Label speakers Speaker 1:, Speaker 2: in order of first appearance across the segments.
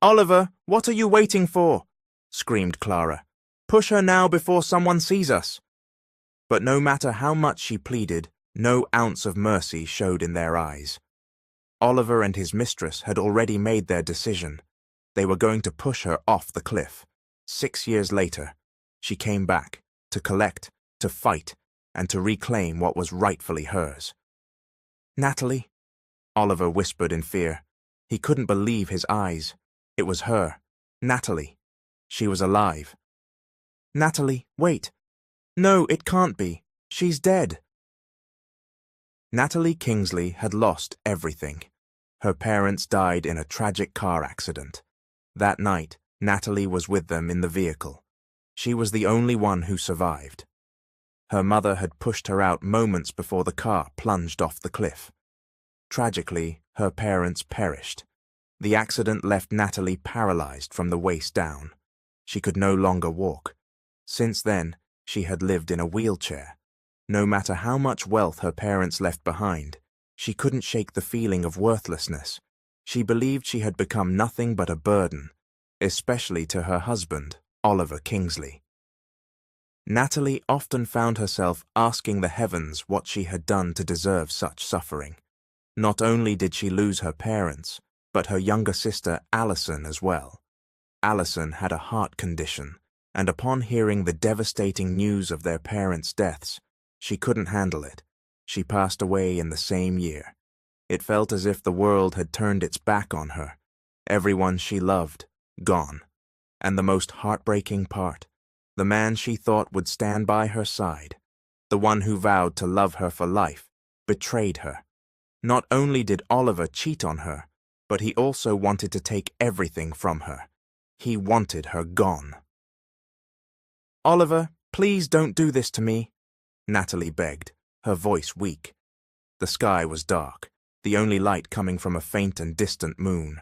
Speaker 1: Oliver, what are you waiting for? Screamed Clara. Push her now before someone sees us. But no matter how much she pleaded, no ounce of mercy showed in their eyes. Oliver and his mistress had already made their decision. They were going to push her off the cliff. 6 years later, she came back, to collect, to fight, and to reclaim what was rightfully hers. Natalie, Oliver whispered in fear. He couldn't believe his eyes. It was her, Natalie. She was alive. Natalie, wait. No, it can't be. She's dead. Natalie Kingsley had lost everything. Her parents died in a tragic car accident. That night, Natalie was with them in the vehicle. She was the only one who survived. Her mother had pushed her out moments before the car plunged off the cliff. Tragically, her parents perished. The accident left Natalie paralyzed from the waist down. She could no longer walk. Since then, she had lived in a wheelchair. No matter how much wealth her parents left behind, she couldn't shake the feeling of worthlessness. She believed she had become nothing but a burden, especially to her husband, Oliver Kingsley. Natalie often found herself asking the heavens what she had done to deserve such suffering. Not only did she lose her parents, but her younger sister Alison as well. Alison had a heart condition, and upon hearing the devastating news of their parents' deaths, she couldn't handle it. She passed away in the same year. It felt as if the world had turned its back on her. Everyone she loved, gone. And the most heartbreaking part, the man she thought would stand by her side, the one who vowed to love her for life, betrayed her. Not only did Oliver cheat on her, but he also wanted to take everything from her. He wanted her gone. Oliver, please don't do this to me, Natalie begged, her voice weak. The sky was dark, the only light coming from a faint and distant moon.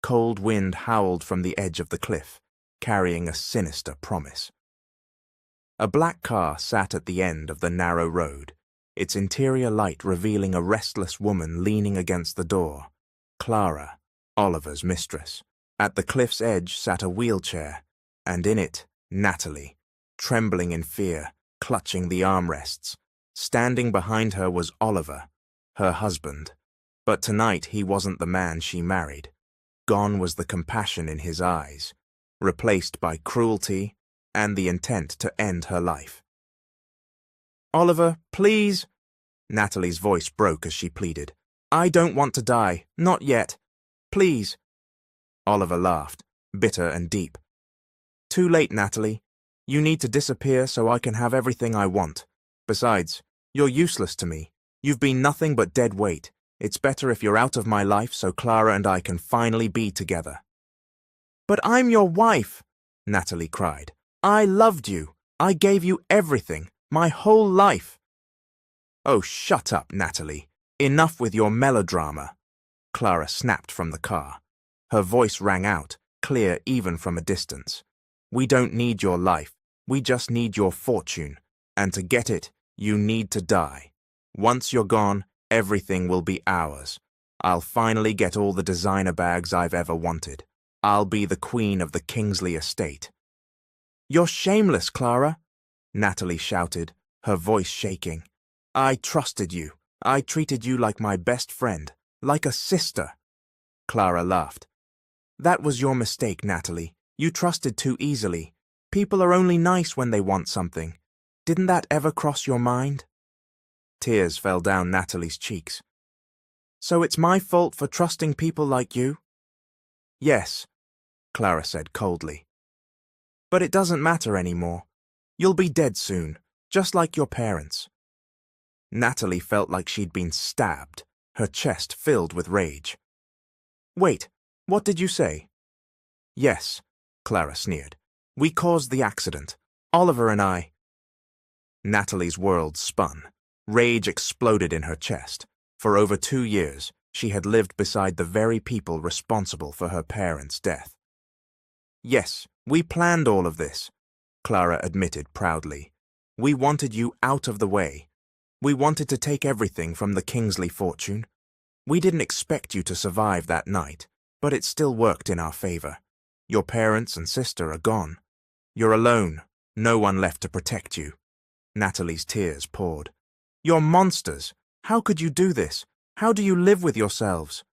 Speaker 1: Cold wind howled from the edge of the cliff, carrying a sinister promise. A black car sat at the end of the narrow road, its interior light revealing a restless woman leaning against the door. Clara, Oliver's mistress. At the cliff's edge sat a wheelchair, and in it, Natalie, trembling in fear, clutching the armrests. Standing behind her was Oliver, her husband. But tonight he wasn't the man she married. Gone was the compassion in his eyes, replaced by cruelty and the intent to end her life. Oliver, please. Natalie's voice broke as she pleaded. I don't want to die, not yet. Please. Oliver laughed, bitter and deep. Too late, Natalie. You need to disappear so I can have everything I want. Besides, you're useless to me. You've been nothing but dead weight. It's better if you're out of my life so Clara and I can finally be together. But I'm your wife, Natalie cried. I loved you. I gave you everything, my whole life. Oh, shut up, Natalie. Enough with your melodrama. Clara snapped from the car. Her voice rang out, clear even from a distance. We don't need your life. We just need your fortune. And to get it, you need to die. Once you're gone, everything will be ours. I'll finally get all the designer bags I've ever wanted. I'll be the queen of the Kingsley estate. You're shameless, Clara, Natalie shouted, her voice shaking. I trusted you. I treated you like my best friend, like a sister. Clara laughed. That was your mistake, Natalie. You trusted too easily. People are only nice when they want something. Didn't that ever cross your mind? Tears fell down Natalie's cheeks. So it's my fault for trusting people like you? Yes, Clara said coldly. But it doesn't matter anymore. You'll be dead soon, just like your parents. Natalie felt like she'd been stabbed, her chest filled with rage. Wait, what did you say? Yes, Clara sneered. We caused the accident. Oliver and I. Natalie's world spun. Rage exploded in her chest. For over 2 years, she had lived beside the very people responsible for her parents' death. Yes, we planned all of this, Clara admitted proudly. We wanted you out of the way. We wanted to take everything from the Kingsley fortune. We didn't expect you to survive that night. But it still worked in our favor. Your parents and sister are gone. You're alone, no one left to protect you. Natalie's tears poured. You're monsters. How could you do this? How do you live with yourselves?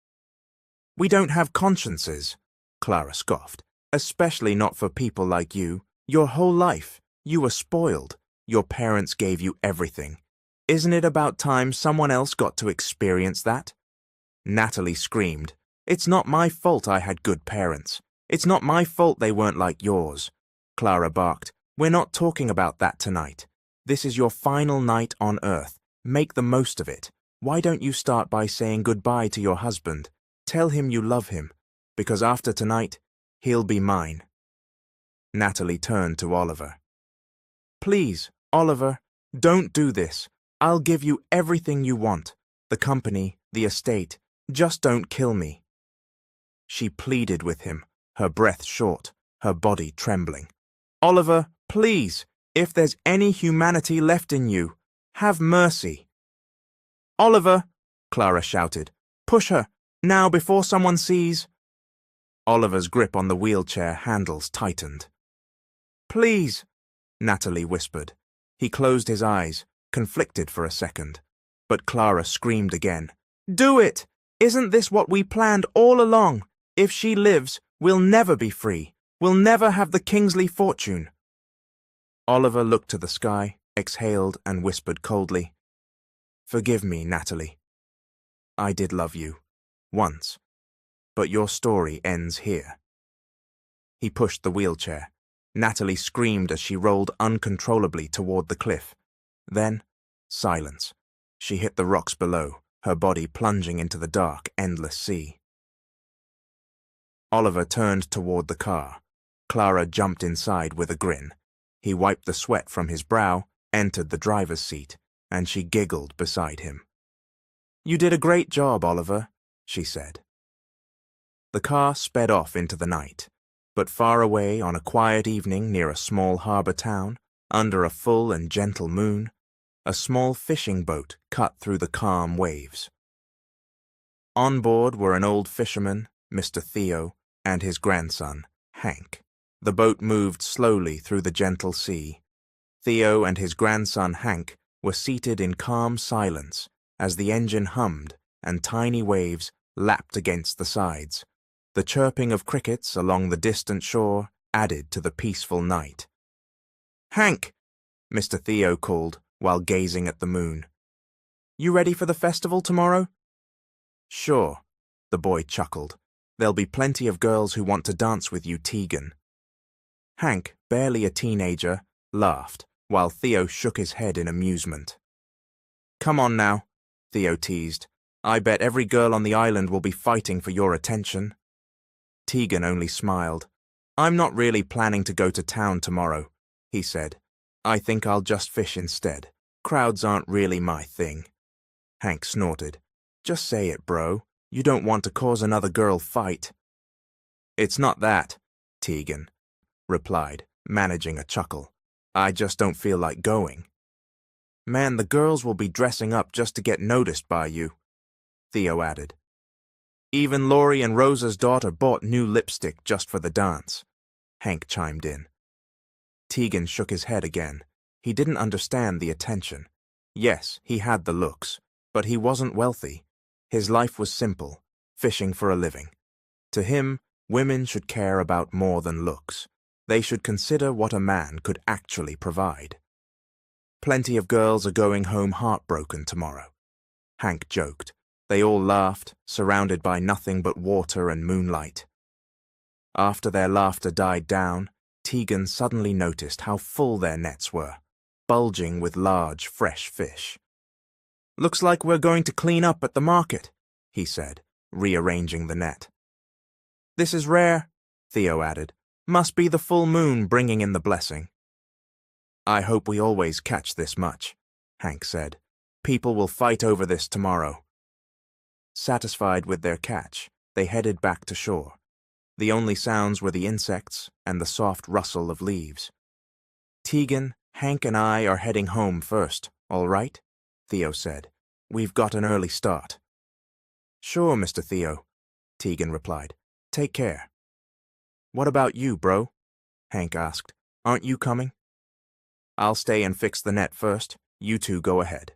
Speaker 1: We don't have consciences, Clara scoffed. Especially not for people like you. Your whole life, you were spoiled. Your parents gave you everything. Isn't it about time someone else got to experience that? Natalie screamed. It's not my fault I had good parents. It's not my fault they weren't like yours. Clara barked. We're not talking about that tonight. This is your final night on Earth. Make the most of it. Why don't you start by saying goodbye to your husband? Tell him you love him, because after tonight, he'll be mine. Natalie turned to Oliver. Please, Oliver, don't do this. I'll give you everything you want. The company, the estate. Just don't kill me. She pleaded with him, her breath short, her body trembling. Oliver, please, if there's any humanity left in you, have mercy. Oliver, Clara shouted. Push her, now before someone sees. Oliver's grip on the wheelchair handles tightened. Please, Natalie whispered. He closed his eyes, conflicted for a second. But Clara screamed again. Do it! Isn't this what we planned all along? If she lives, we'll never be free. We'll never have the Kingsley fortune. Oliver looked to the sky, exhaled, and whispered coldly. Forgive me, Natalie. I did love you. Once. But your story ends here. He pushed the wheelchair. Natalie screamed as she rolled uncontrollably toward the cliff. Then, silence. She hit the rocks below, her body plunging into the dark, endless sea. Oliver turned toward the car. Clara jumped inside with a grin. He wiped the sweat from his brow, entered the driver's seat, and she giggled beside him. You did a great job, Oliver, she said. The car sped off into the night, but far away on a quiet evening near a small harbor town, under a full and gentle moon, a small fishing boat cut through the calm waves. On board were an old fisherman, Mr. Theo, and his grandson, Hank. The boat moved slowly through the gentle sea. Theo and his grandson Hank were seated in calm silence as the engine hummed and tiny waves lapped against the sides. The chirping of crickets along the distant shore added to the peaceful night. Hank, Mr. Theo called while gazing at the moon. You ready for the festival tomorrow? Sure, the boy chuckled. There'll be plenty of girls who want to dance with you, Tegan. Hank, barely a teenager, laughed, while Theo shook his head in amusement. Come on now, Theo teased. I bet every girl on the island will be fighting for your attention. Tegan only smiled. I'm not really planning to go to town tomorrow, he said. I think I'll just fish instead. Crowds aren't really my thing. Hank snorted. Just say it, bro. You don't want to cause another girl fight. It's not that, Tegan replied, managing a chuckle. I just don't feel like going. Man, the girls will be dressing up just to get noticed by you, Theo added. Even Laurie and Rosa's daughter bought new lipstick just for the dance, Hank chimed in. Tegan shook his head again. He didn't understand the attention. Yes, he had the looks, but he wasn't wealthy. His life was simple, fishing for a living. To him, women should care about more than looks. They should consider what a man could actually provide. Plenty of girls are going home heartbroken tomorrow, Hank joked. They all laughed, surrounded by nothing but water and moonlight. After their laughter died down, Tegan suddenly noticed how full their nets were, bulging with large, fresh fish. Looks like we're going to clean up at the market, he said, rearranging the net. This is rare, Theo added. Must be the full moon bringing in the blessing. I hope we always catch this much, Hank said. People will fight over this tomorrow. Satisfied with their catch, they headed back to shore. The only sounds were the insects and the soft rustle of leaves. Tegan, Hank and I are heading home first, all right? Theo said. We've got an early start. Sure, Mr. Theo, Tegan replied. Take care. What about you, bro? Hank asked. Aren't you coming? I'll stay and fix the net first. You two go ahead.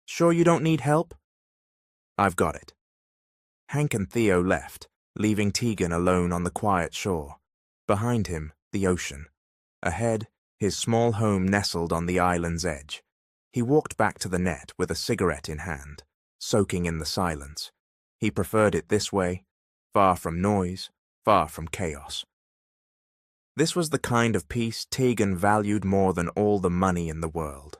Speaker 1: Sure you don't need help? I've got it. Hank and Theo left, leaving Tegan alone on the quiet shore. Behind him, the ocean. Ahead, his small home nestled on the island's edge. He walked back to the net with a cigarette in hand, soaking in the silence. He preferred it this way, far from noise, far from chaos. This was the kind of peace Tegan valued more than all the money in the world.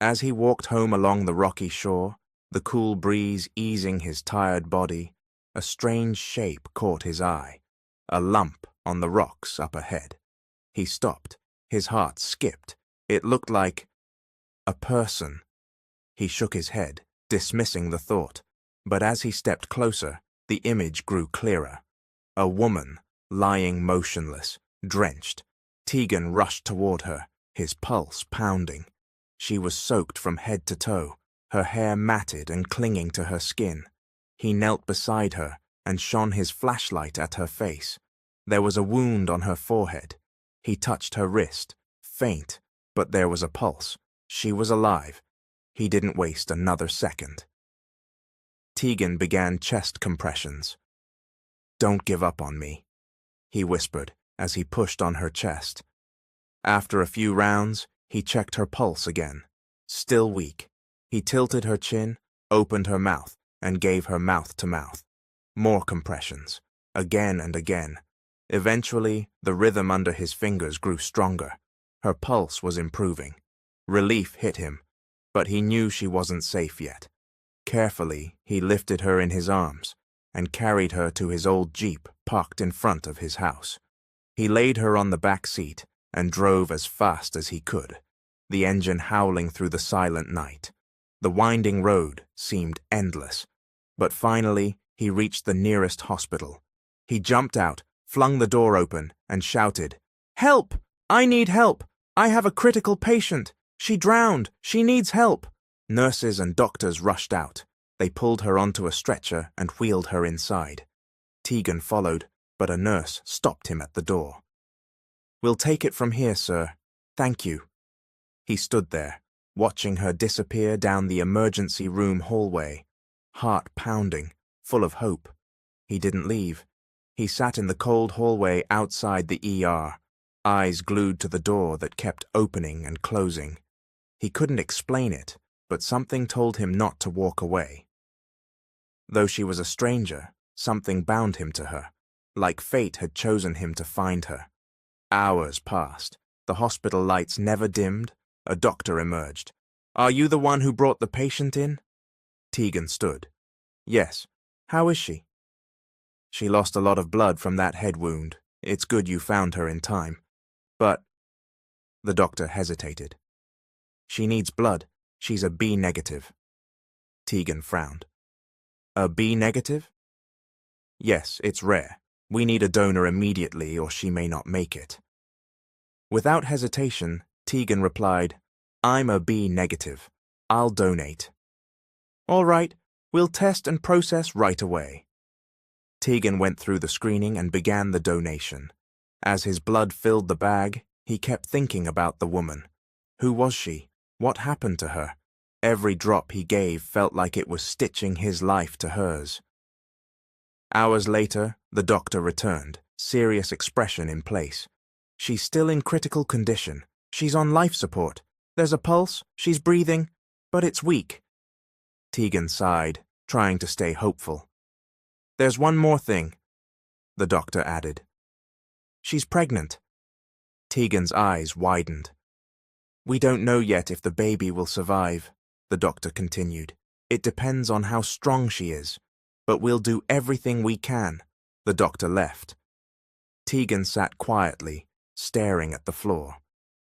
Speaker 1: As he walked home along the rocky shore, the cool breeze easing his tired body, a strange shape caught his eye, a lump on the rocks up ahead. He stopped. His heart skipped. It looked like a person. He shook his head, dismissing the thought, but as he stepped closer, the image grew clearer. A woman, lying motionless, drenched. Tegan rushed toward her, his pulse pounding. She was soaked from head to toe, her hair matted and clinging to her skin. He knelt beside her and shone his flashlight at her face. There was a wound on her forehead. He touched her wrist, faint, but there was a pulse. She was alive. He didn't waste another second. Tegan began chest compressions. Don't give up on me, he whispered as he pushed on her chest. After a few rounds, he checked her pulse again. Still weak. He tilted her chin, opened her mouth, and gave her mouth to mouth. More compressions, again and again. Eventually, the rhythm under his fingers grew stronger. Her pulse was improving. Relief hit him, but he knew she wasn't safe yet. Carefully, he lifted her in his arms and carried her to his old Jeep parked in front of his house. He laid her on the back seat and drove as fast as he could, the engine howling through the silent night. The winding road seemed endless, but finally he reached the nearest hospital. He jumped out, flung the door open, and shouted, "Help! I need help! I have a critical patient! She drowned! She needs help!" Nurses and doctors rushed out. They pulled her onto a stretcher and wheeled her inside. Tegan followed, but a nurse stopped him at the door. "We'll take it from here, sir. Thank you." He stood there, watching her disappear down the emergency room hallway, heart pounding, full of hope. He didn't leave. He sat in the cold hallway outside the ER, eyes glued to the door that kept opening and closing. He couldn't explain it, but something told him not to walk away. Though she was a stranger, something bound him to her, like fate had chosen him to find her. Hours passed. The hospital lights never dimmed. A doctor emerged. "Are you the one who brought the patient in?" Tegan stood. "Yes. How is she?" "She lost a lot of blood from that head wound. It's good you found her in time. But—" The doctor hesitated. "She needs blood. She's a B negative." Tegan frowned. "A B negative?" "Yes, it's rare. We need a donor immediately or she may not make it." Without hesitation, Tegan replied, "I'm a B negative. I'll donate." "All right, we'll test and process right away." Tegan went through the screening and began the donation. As his blood filled the bag, he kept thinking about the woman. Who was she? What happened to her? Every drop he gave felt like it was stitching his life to hers. Hours later, the doctor returned, serious expression in place. "She's still in critical condition. She's on life support. There's a pulse, she's breathing, but it's weak." Tegan sighed, trying to stay hopeful. "There's one more thing," the doctor added. "She's pregnant." Tegan's eyes widened. "We don't know yet if the baby will survive," the doctor continued. "It depends on how strong she is, but we'll do everything we can." The doctor left. Tegan sat quietly, staring at the floor.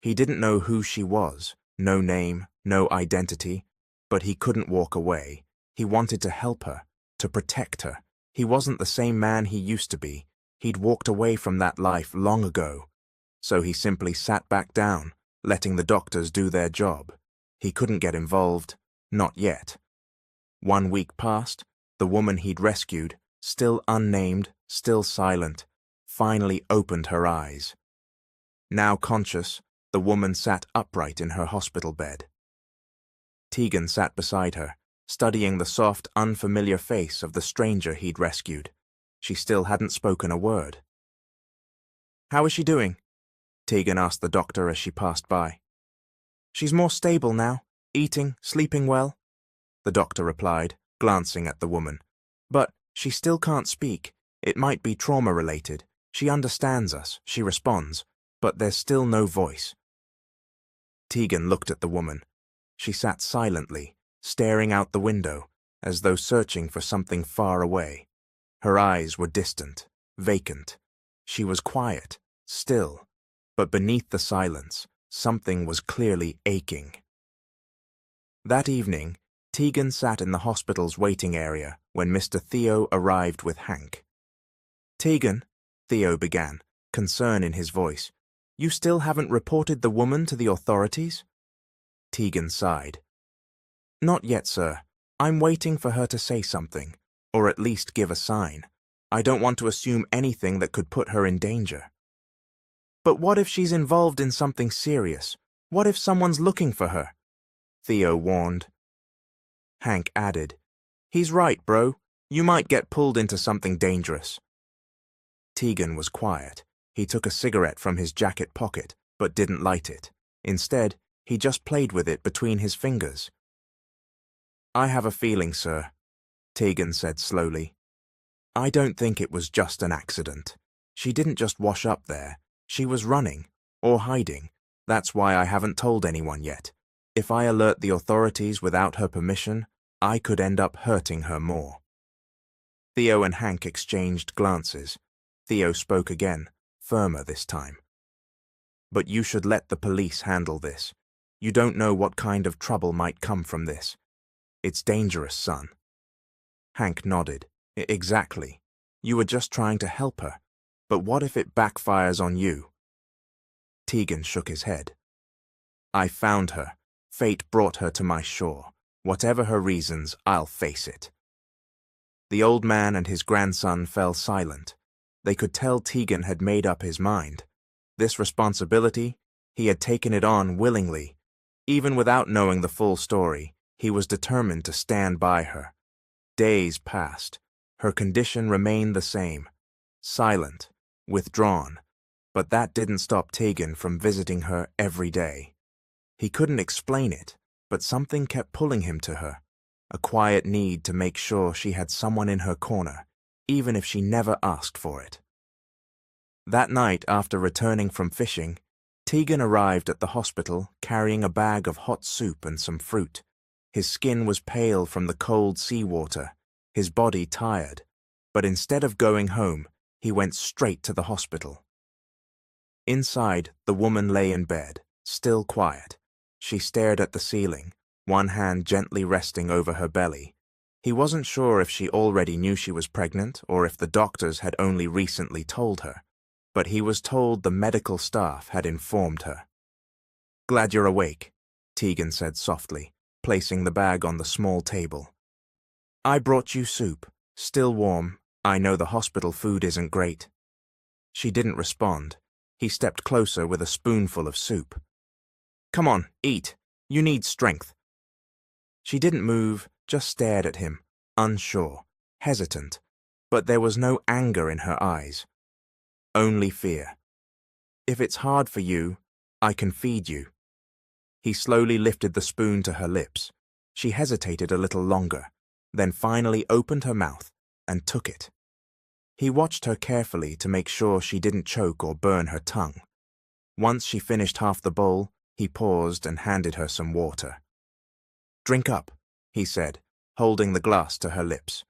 Speaker 1: He didn't know who she was, no name, no identity, but he couldn't walk away. He wanted to help her, to protect her. He wasn't the same man he used to be. He'd walked away from that life long ago. So he simply sat back down, letting the doctors do their job. He couldn't get involved, not yet. 1 week passed. The woman he'd rescued, still unnamed, still silent, finally opened her eyes. Now conscious, the woman sat upright in her hospital bed. Tegan sat beside her, studying the soft, unfamiliar face of the stranger he'd rescued. She still hadn't spoken a word. "How is she doing?" Tegan asked the doctor as she passed by. "She's more stable now, eating, sleeping well," the doctor replied, glancing at the woman. "But she still can't speak. It might be trauma-related. She understands us, she responds, but there's still no voice." Tegan looked at the woman. She sat silently, staring out the window, as though searching for something far away. Her eyes were distant, vacant. She was quiet, still, but beneath the silence, something was clearly aching. That evening, Tegan sat in the hospital's waiting area when Mr. Theo arrived with Hank. "Tegan," Theo began, concern in his voice, "you still haven't reported the woman to the authorities?" Tegan sighed. "Not yet, sir. I'm waiting for her to say something, or at least give a sign. I don't want to assume anything that could put her in danger." "But what if she's involved in something serious? What if someone's looking for her?" Theo warned. Hank added, "He's right, bro. You might get pulled into something dangerous." Tegan was quiet. He took a cigarette from his jacket pocket, but didn't light it. Instead, he just played with it between his fingers. "I have a feeling, sir," Tegan said slowly. "I don't think it was just an accident. She didn't just wash up there. She was running, or hiding. That's why I haven't told anyone yet. If I alert the authorities without her permission, I could end up hurting her more." Theo and Hank exchanged glances. Theo spoke again, firmer this time. "But you should let the police handle this. You don't know what kind of trouble might come from this. It's dangerous, son." Hank nodded. "Exactly. You were just trying to help her. But what if it backfires on you?" Tegan shook his head. "I found her. Fate brought her to my shore. Whatever her reasons, I'll face it." The old man and his grandson fell silent. They could tell Tegan had made up his mind. This responsibility, he had taken it on willingly. Even without knowing the full story, he was determined to stand by her. Days passed. Her condition remained the same. Silent, withdrawn. But that didn't stop Tegan from visiting her every day. He couldn't explain it, but something kept pulling him to her. A quiet need to make sure she had someone in her corner, even if she never asked for it. That night, after returning from fishing, Tegan arrived at the hospital carrying a bag of hot soup and some fruit. His skin was pale from the cold seawater, his body tired, but instead of going home, he went straight to the hospital. Inside, the woman lay in bed, still quiet. She stared at the ceiling, one hand gently resting over her belly. He wasn't sure if she already knew she was pregnant or if the doctors had only recently told her, but he was told the medical staff had informed her. "Glad you're awake," Tegan said softly, placing the bag on the small table. "I brought you soup, still warm. I know the hospital food isn't great." She didn't respond. He stepped closer with a spoonful of soup. "Come on, eat. You need strength." She didn't move, just stared at him, unsure, hesitant, but there was no anger in her eyes. Only fear. "If it's hard for you, I can feed you." He slowly lifted the spoon to her lips. She hesitated a little longer, then finally opened her mouth and took it. He watched her carefully to make sure she didn't choke or burn her tongue. Once she finished half the bowl, he paused and handed her some water. "Drink up," he said, holding the glass to her lips.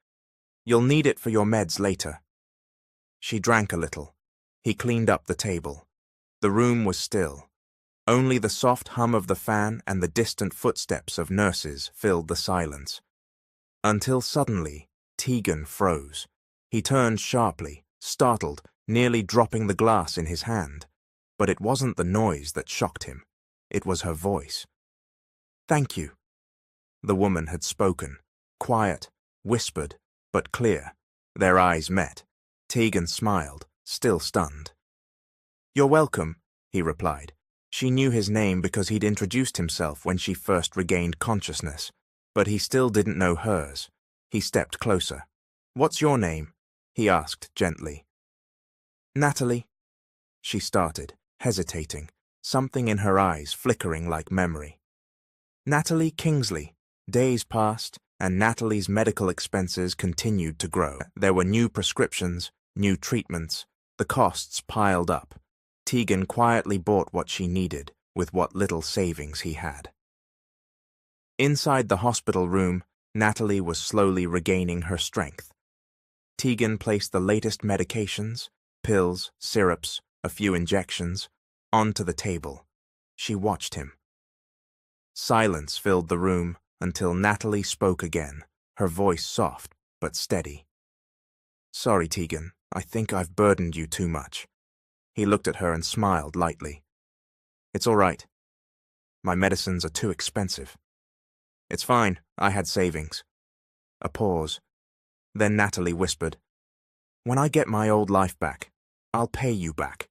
Speaker 1: "You'll need it for your meds later." She drank a little. He cleaned up the table. The room was still. Only the soft hum of the fan and the distant footsteps of nurses filled the silence. Until suddenly, Tegan froze. He turned sharply, startled, nearly dropping the glass in his hand. But it wasn't the noise that shocked him. It was her voice. "Thank you." The woman had spoken, quiet, whispered, but clear. Their eyes met. Tegan smiled, still stunned. "You're welcome," he replied. She knew his name because he'd introduced himself when she first regained consciousness, but he still didn't know hers. He stepped closer. "What's your name?" he asked gently. "Natalie," she started, hesitating, something in her eyes flickering like memory. "Natalie Kingsley." Days passed, and Natalie's medical expenses continued to grow. There were new prescriptions, new treatments. The costs piled up. Tegan quietly bought what she needed with what little savings he had. Inside the hospital room, Natalie was slowly regaining her strength. Tegan placed the latest medications, pills, syrups, a few injections, onto the table. She watched him. Silence filled the room until Natalie spoke again, her voice soft but steady. "Sorry, Tegan, I think I've burdened you too much." He looked at her and smiled lightly. "It's all right. My medicines are too expensive." "It's fine, I had savings." A pause. Then Natalie whispered, "When I get my old life back, I'll pay you back."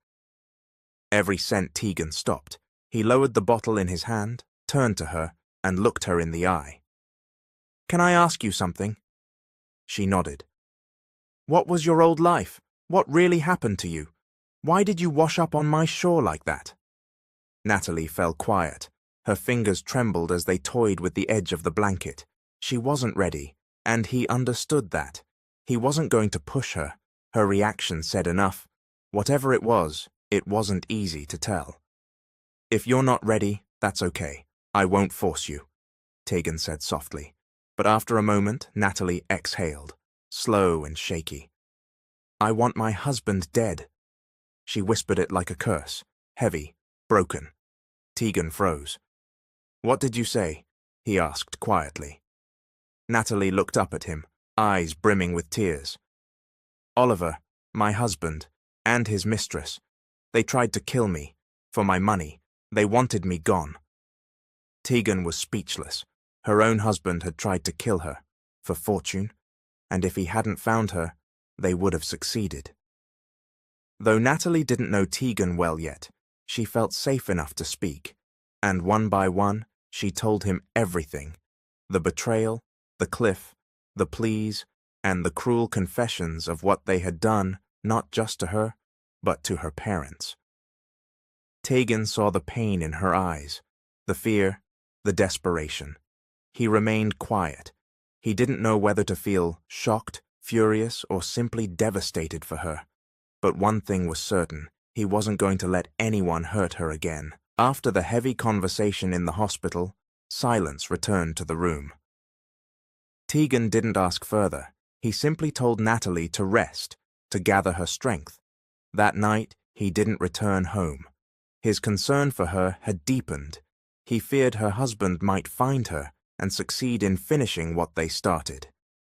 Speaker 1: Every cent Tegan stopped. He lowered the bottle in his hand, turned to her, and looked her in the eye. "Can I ask you something?" She nodded. "What was your old life? What really happened to you? Why did you wash up on my shore like that?" Natalie fell quiet. Her fingers trembled as they toyed with the edge of the blanket. She wasn't ready, and he understood that. He wasn't going to push her. Her reaction said enough. Whatever it wasn't easy to tell. "If you're not ready, that's okay. I won't force you," Tegan said softly. But after a moment, Natalie exhaled, slow and shaky. "I want my husband dead." She whispered it like a curse, heavy, broken. Tegan froze. "What did you say?" he asked quietly. Natalie looked up at him, eyes brimming with tears. "Oliver, my husband, and his mistress. They tried to kill me. For my money. They wanted me gone." Tegan was speechless. Her own husband had tried to kill her. For fortune. And if he hadn't found her, they would have succeeded. Though Natalie didn't know Tegan well yet, she felt safe enough to speak. And one by one, she told him everything. The betrayal, the cliff, the pleas, and the cruel confessions of what they had done, not just to her, but to her parents. Tegan saw the pain in her eyes, the fear, the desperation. He remained quiet. He didn't know whether to feel shocked, furious, or simply devastated for her. But one thing was certain, he wasn't going to let anyone hurt her again. After the heavy conversation in the hospital, silence returned to the room. Tegan didn't ask further. He simply told Natalie to rest, to gather her strength. That night, he didn't return home. His concern for her had deepened. He feared her husband might find her and succeed in finishing what they started.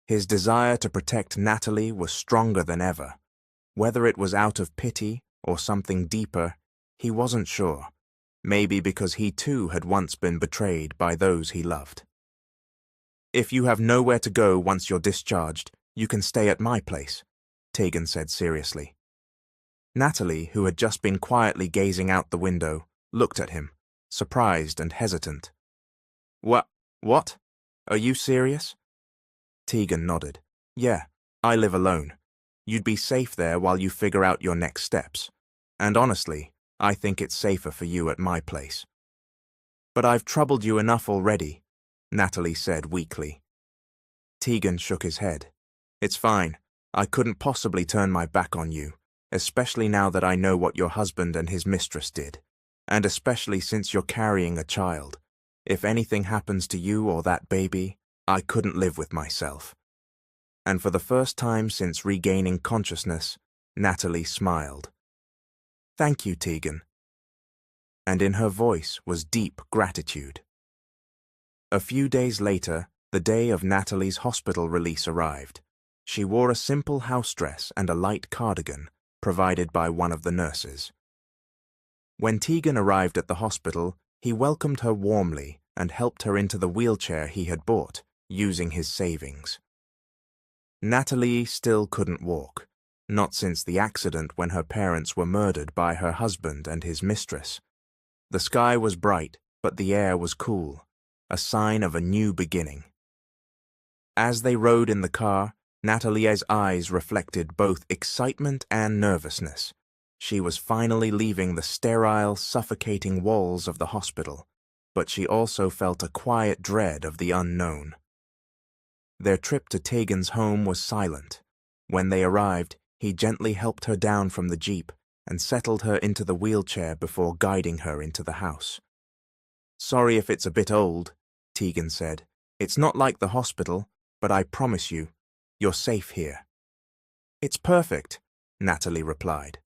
Speaker 1: His desire to protect Natalie was stronger than ever. Whether it was out of pity or something deeper, he wasn't sure. Maybe because he too had once been betrayed by those he loved. "If you have nowhere to go once you're discharged, you can stay at my place," Tegan said seriously. Natalie, who had just been quietly gazing out the window, looked at him, surprised and hesitant. What? Are you serious?" Tegan nodded. "Yeah, I live alone. You'd be safe there while you figure out your next steps. And honestly, I think it's safer for you at my place." "But I've troubled you enough already," Natalie said weakly. Tegan shook his head. "It's fine. I couldn't possibly turn my back on you, especially now that I know what your husband and his mistress did. And especially since you're carrying a child. If anything happens to you or that baby, I couldn't live with myself." And for the first time since regaining consciousness, Natalie smiled. "Thank you, Tegan." And in her voice was deep gratitude. A few days later, the day of Natalie's hospital release arrived. She wore a simple house dress and a light cardigan, provided by one of the nurses. When Tegan arrived at the hospital, he welcomed her warmly and helped her into the wheelchair he had bought, using his savings. Natalie still couldn't walk, not since the accident when her parents were murdered by her husband and his mistress. The sky was bright, but the air was cool, a sign of a new beginning. As they rode in the car, Natalie's eyes reflected both excitement and nervousness. She was finally leaving the sterile, suffocating walls of the hospital, but she also felt a quiet dread of the unknown. Their trip to Tegan's home was silent. When they arrived, he gently helped her down from the jeep and settled her into the wheelchair before guiding her into the house. "Sorry if it's a bit old," Tegan said. "It's not like the hospital, but I promise you, you're safe here." "It's perfect," Natalie replied.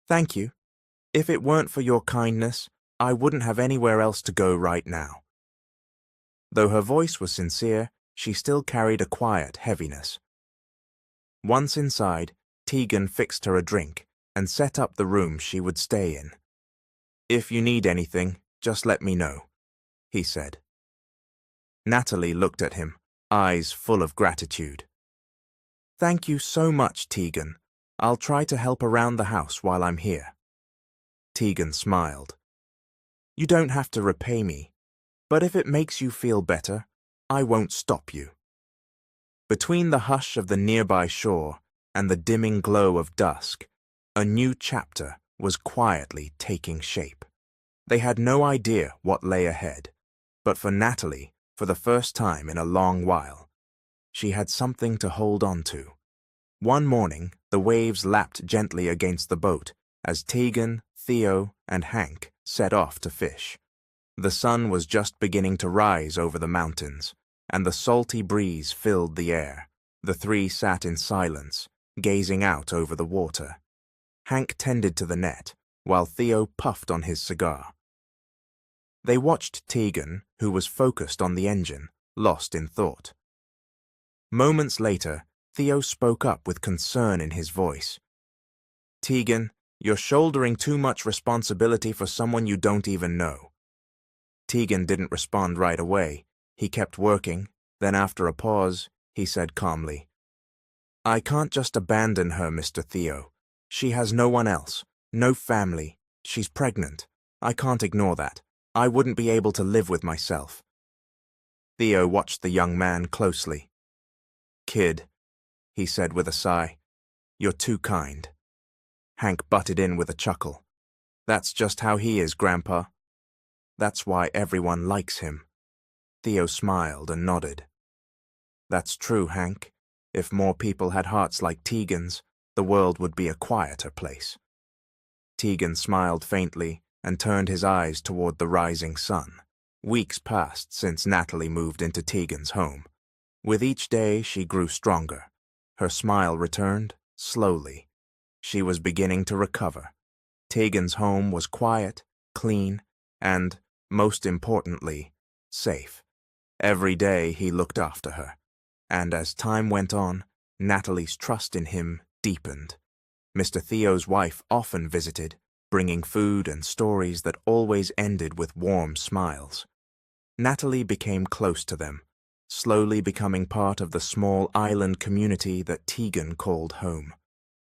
Speaker 1: "Thank you. If it weren't for your kindness, I wouldn't have anywhere else to go right now." Though her voice was sincere, she still carried a quiet heaviness. Once inside, Tegan fixed her a drink and set up the room she would stay in. "If you need anything, just let me know," he said. Natalie looked at him, eyes full of gratitude. "Thank you so much, Tegan. I'll try to help around the house while I'm here." Tegan smiled. "You don't have to repay me, but if it makes you feel better, I won't stop you." Between the hush of the nearby shore and the dimming glow of dusk, a new chapter was quietly taking shape. They had no idea what lay ahead, but for Natalie, for the first time in a long while, she had something to hold on to. One morning, the waves lapped gently against the boat as Tegan, Theo, and Hank set off to fish. The sun was just beginning to rise over the mountains, and the salty breeze filled the air. The three sat in silence, gazing out over the water. Hank tended to the net, while Theo puffed on his cigar. They watched Tegan, who was focused on the engine, lost in thought. Moments later, Theo spoke up with concern in his voice. "Tegan, you're shouldering too much responsibility for someone you don't even know." Tegan didn't respond right away. He kept working, then after a pause, he said calmly, "I can't just abandon her, Mr. Theo. She has no one else, no family. She's pregnant. I can't ignore that. I wouldn't be able to live with myself." Theo watched the young man closely. "Kid," he said with a sigh, "you're too kind." Hank butted in with a chuckle. "That's just how he is, Grandpa. That's why everyone likes him." Theo smiled and nodded. "That's true, Hank. If more people had hearts like Tegan's, the world would be a quieter place." Tegan smiled faintly and turned his eyes toward the rising sun. Weeks passed since Natalie moved into Tegan's home. With each day, she grew stronger. Her smile returned, slowly. She was beginning to recover. Tegan's home was quiet, clean, and, most importantly, safe. Every day he looked after her, and as time went on, Natalie's trust in him deepened. Mr. Theo's wife often visited, bringing food and stories that always ended with warm smiles. Natalie became close to them, slowly becoming part of the small island community that Tegan called home.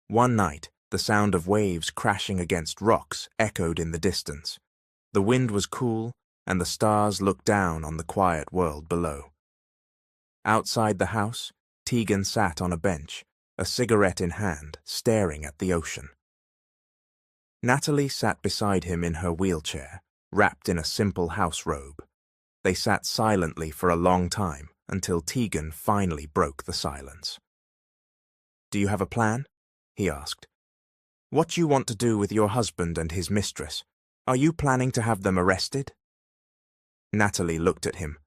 Speaker 1: One night, the sound of waves crashing against rocks echoed in the distance. The wind was cool, and the stars looked down on the quiet world below. Outside the house, Tegan sat on a bench, a cigarette in hand, staring at the ocean. Natalie sat beside him in her wheelchair, wrapped in a simple house robe. They sat silently for a long time until Tegan finally broke the silence. "Do you have a plan?" he asked. "What do you want to do with your husband and his mistress? Are you planning to have them arrested?" Natalie looked at him.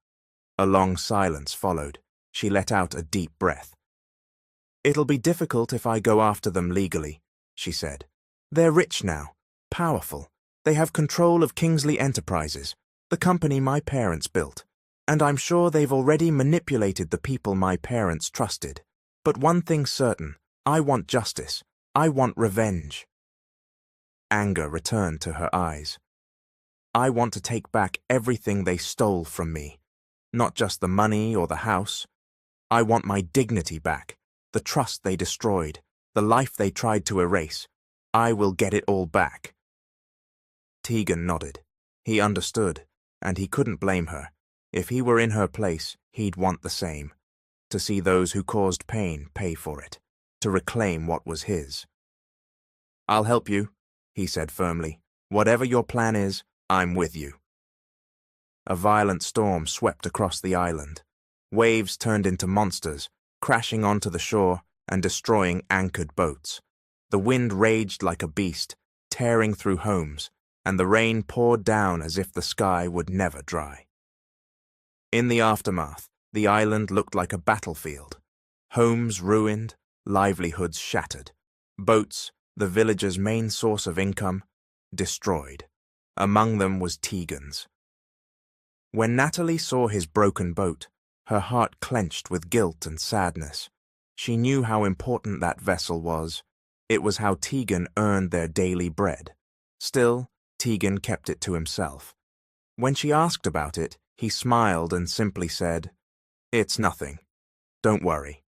Speaker 1: A long silence followed. She let out a deep breath. "It'll be difficult if I go after them legally," she said. "They're rich now, powerful. They have control of Kingsley Enterprises, the company my parents built, and I'm sure they've already manipulated the people my parents trusted. But one thing's certain, I want justice. I want revenge." Anger returned to her eyes. "I want to take back everything they stole from me. Not just the money or the house. I want my dignity back, the trust they destroyed, the life they tried to erase. I will get it all back." Tegan nodded. He understood, and he couldn't blame her. If he were in her place, he'd want the same. To see those who caused pain pay for it, to reclaim what was his. "I'll help you," he said firmly. "Whatever your plan is, I'm with you." A violent storm swept across the island. Waves turned into monsters, crashing onto the shore and destroying anchored boats. The wind raged like a beast, tearing through homes, and the rain poured down as if the sky would never dry. In the aftermath, the island looked like a battlefield. Homes ruined, livelihoods shattered. Boats, the villagers' main source of income, destroyed. Among them was Tegan's. When Natalie saw his broken boat, her heart clenched with guilt and sadness. She knew how important that vessel was. It was how Tegan earned their daily bread. Still, Tegan kept it to himself. When she asked about it, he smiled and simply said, "It's nothing. Don't worry."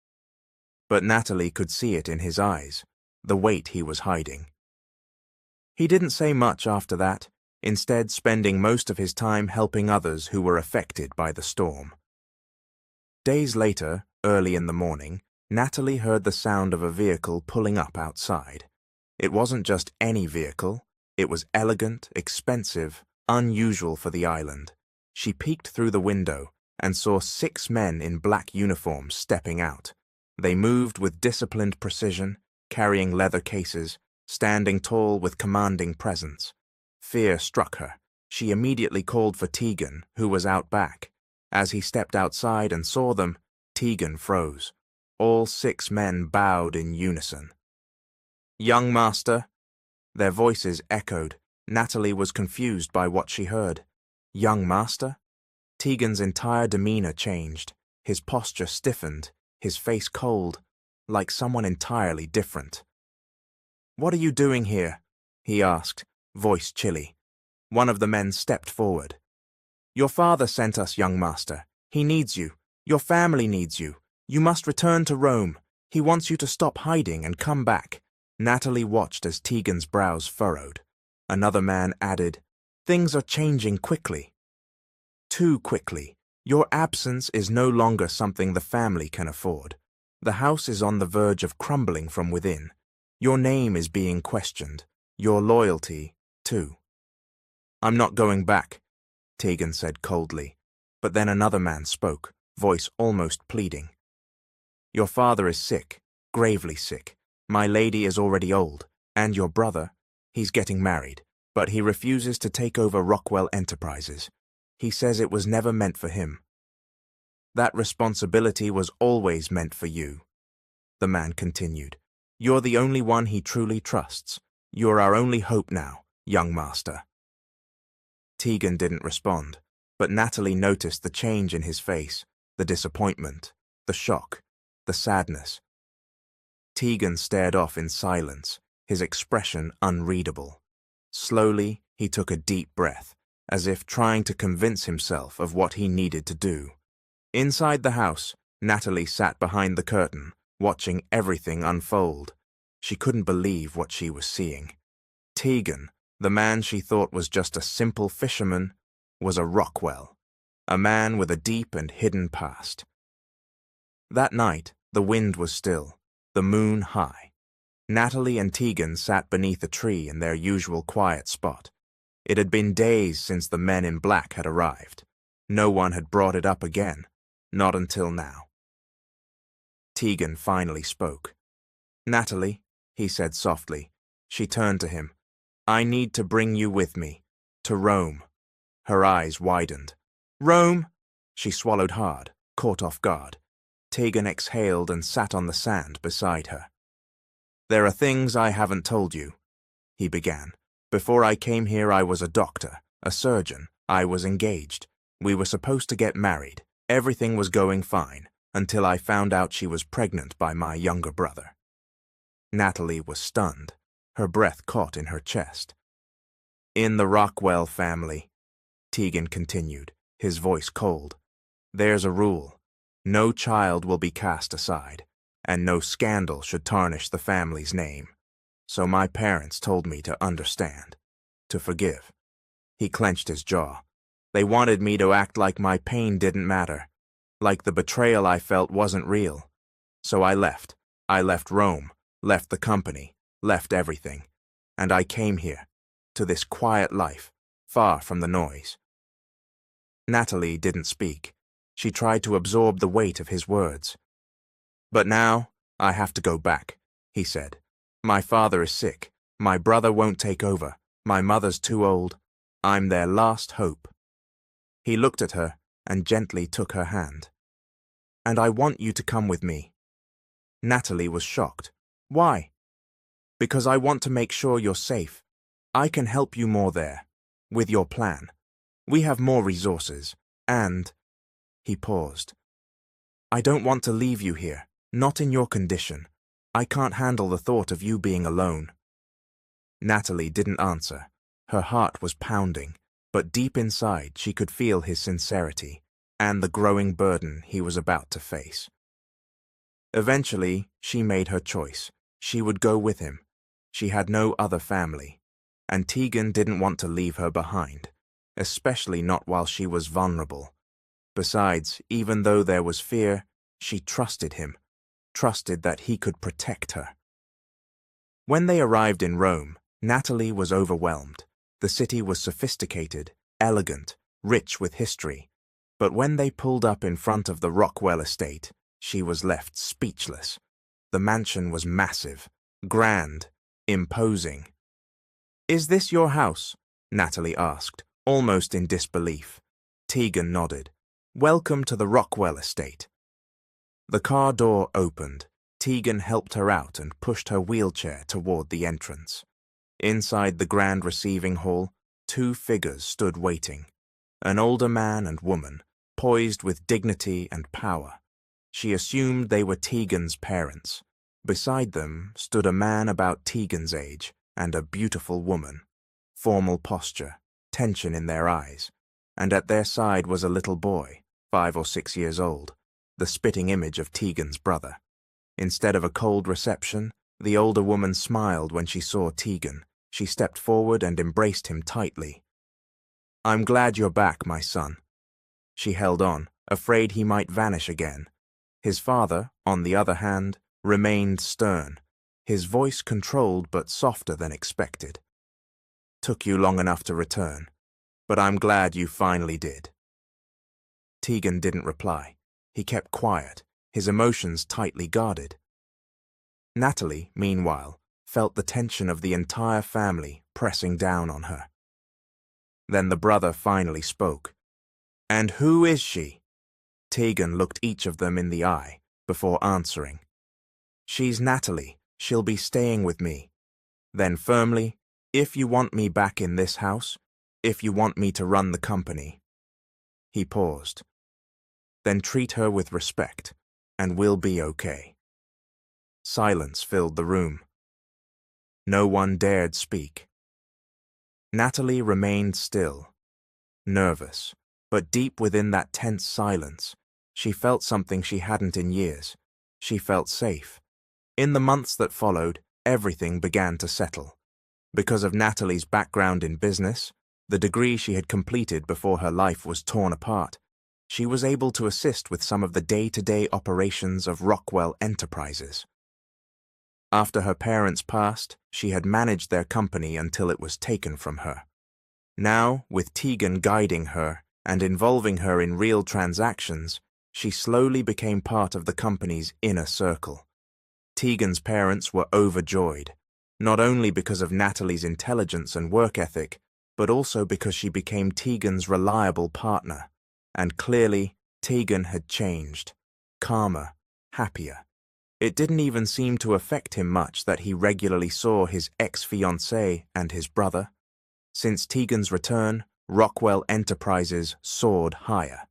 Speaker 1: But Natalie could see it in his eyes, the weight he was hiding. He didn't say much after that, instead spending most of his time helping others who were affected by the storm. Days later, early in the morning, Natalie heard the sound of a vehicle pulling up outside. It wasn't just any vehicle. It was elegant, expensive, unusual for the island. She peeked through the window and saw 6 men in black uniforms stepping out. They moved with disciplined precision, carrying leather cases, standing tall with commanding presence. Fear struck her. She immediately called for Tegan, who was out back. As he stepped outside and saw them, Tegan froze. All 6 men bowed in unison. "Young master." Their voices echoed. Natalie was confused by what she heard. Young master? Tegan's entire demeanor changed. His posture stiffened, his face cold, like someone entirely different. "What are you doing here?" he asked, voice chilly. One of the men stepped forward. "Your father sent us, young master. He needs you. Your family needs you. You must return to Rome. He wants you to stop hiding and come back." Natalie watched as Tegan's brows furrowed. Another man added, "Things are changing quickly. Too quickly. Your absence is no longer something the family can afford. The house is on the verge of crumbling from within. Your name is being questioned. Your loyalty, too." "I'm not going back," Tegan said coldly. But then another man spoke, voice almost pleading. "Your father is sick, gravely sick. My lady is already old, and your brother, he's getting married, but he refuses to take over Rockwell Enterprises. He says it was never meant for him." "That responsibility was always meant for you," the man continued. "You're the only one he truly trusts. You're our only hope now, young master." Tegan didn't respond, but Natalie noticed the change in his face, the disappointment, the shock, the sadness. Tegan stared off in silence, his expression unreadable. Slowly, he took a deep breath, as if trying to convince himself of what he needed to do. Inside the house, Natalie sat behind the curtain, watching everything unfold. She couldn't believe what she was seeing. Tegan, the man she thought was just a simple fisherman, was a Rockwell, a man with a deep and hidden past. That night, the wind was still, the moon high. Natalie and Tegan sat beneath a tree in their usual quiet spot. It had been days since the men in black had arrived. No one had brought it up again, not until now. Tegan finally spoke. "Natalie," he said softly. She turned to him. "I need to bring you with me, to Rome." Her eyes widened. "Rome?" She swallowed hard, caught off guard. Tegan exhaled and sat on the sand beside her. "There are things I haven't told you," he began. "Before I came here I was a doctor, a surgeon. I was engaged. We were supposed to get married. Everything was going fine, until I found out she was pregnant by my younger brother." Natalie was stunned. Her breath caught in her chest. "In the Rockwell family," Tegan continued, his voice cold, "there's a rule. No child will be cast aside, and no scandal should tarnish the family's name. So my parents told me to understand, to forgive. He clenched his jaw. They wanted me to act like my pain didn't matter, like the betrayal I felt wasn't real. So I left. I left Rome, left the company, left everything. And I came here, to this quiet life, far from the noise. Natalie didn't speak. She tried to absorb the weight of his words. But now, I have to go back, he said. My father is sick. My brother won't take over. My mother's too old. I'm their last hope. He looked at her and gently took her hand. And I want you to come with me. Natalie was shocked. Why? Because I want to make sure you're safe. I can help you more there, with your plan. We have more resources, and... He paused. I don't want to leave you here, not in your condition. I can't handle the thought of you being alone. Natalie didn't answer. Her heart was pounding, but deep inside she could feel his sincerity and the growing burden he was about to face. Eventually, she made her choice. She would go with him. She had no other family, and Tegan didn't want to leave her behind, especially not while she was vulnerable. Besides, even though there was fear, she trusted him, trusted that he could protect her. When they arrived in Rome, Natalie was overwhelmed. The city was sophisticated, elegant, rich with history. But when they pulled up in front of the Rockwell estate, she was left speechless. The mansion was massive, grand, imposing. "Is this your house?" Natalie asked, almost in disbelief. Tegan nodded. "Welcome to the Rockwell estate." The car door opened. Tegan helped her out and pushed her wheelchair toward the entrance. Inside the grand receiving hall, two figures stood waiting. An older man and woman, poised with dignity and power. She assumed they were Tegan's parents. Beside them stood a man about Tegan's age and a beautiful woman. Formal posture, tension in their eyes. And at their side was a little boy, 5 or 6 years old, the spitting image of Tegan's brother. Instead of a cold reception, the older woman smiled when she saw Tegan. She stepped forward and embraced him tightly. "I'm glad you're back, my son." She held on, afraid he might vanish again. His father, on the other hand, remained stern, his voice controlled but softer than expected. "Took you long enough to return, but I'm glad you finally did." Tegan didn't reply. He kept quiet, his emotions tightly guarded. Natalie, meanwhile, felt the tension of the entire family pressing down on her. Then the brother finally spoke. "And who is she?" Tegan looked each of them in the eye before answering. "She's Natalie. She'll be staying with me." Then firmly, "If you want me back in this house, if you want me to run the company." He paused. "Then treat her with respect, and we'll be okay." Silence filled the room. No one dared speak. Natalie remained still, nervous, but deep within that tense silence, she felt something she hadn't in years. She felt safe. In the months that followed, everything began to settle. Because of Natalie's background in business, the degree she had completed before her life was torn apart, she was able to assist with some of the day-to-day operations of Rockwell Enterprises. After her parents passed, she had managed their company until it was taken from her. Now, with Tegan guiding her and involving her in real transactions, she slowly became part of the company's inner circle. Tegan's parents were overjoyed, not only because of Natalie's intelligence and work ethic, but also because she became Tegan's reliable partner. And clearly, Tegan had changed, calmer, happier. It didn't even seem to affect him much that he regularly saw his ex-fiancée and his brother. Since Tegan's return, Rockwell Enterprises soared higher.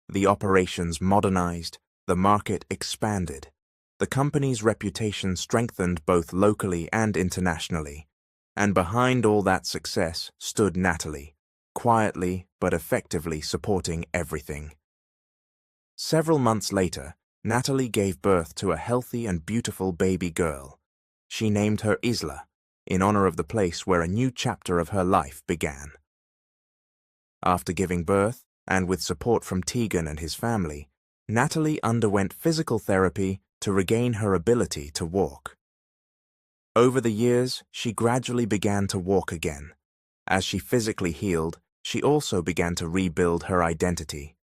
Speaker 1: The operations modernized, the market expanded. The company's reputation strengthened both locally and internationally. And behind all that success stood Natalie, quietly but effectively supporting everything. Several months later, Natalie gave birth to a healthy and beautiful baby girl. She named her Isla, in honor of the place where a new chapter of her life began. After giving birth, and with support from Tegan and his family, Natalie underwent physical therapy to regain her ability to walk. Over the years, she gradually began to walk again. As she physically healed, she also began to rebuild her identity.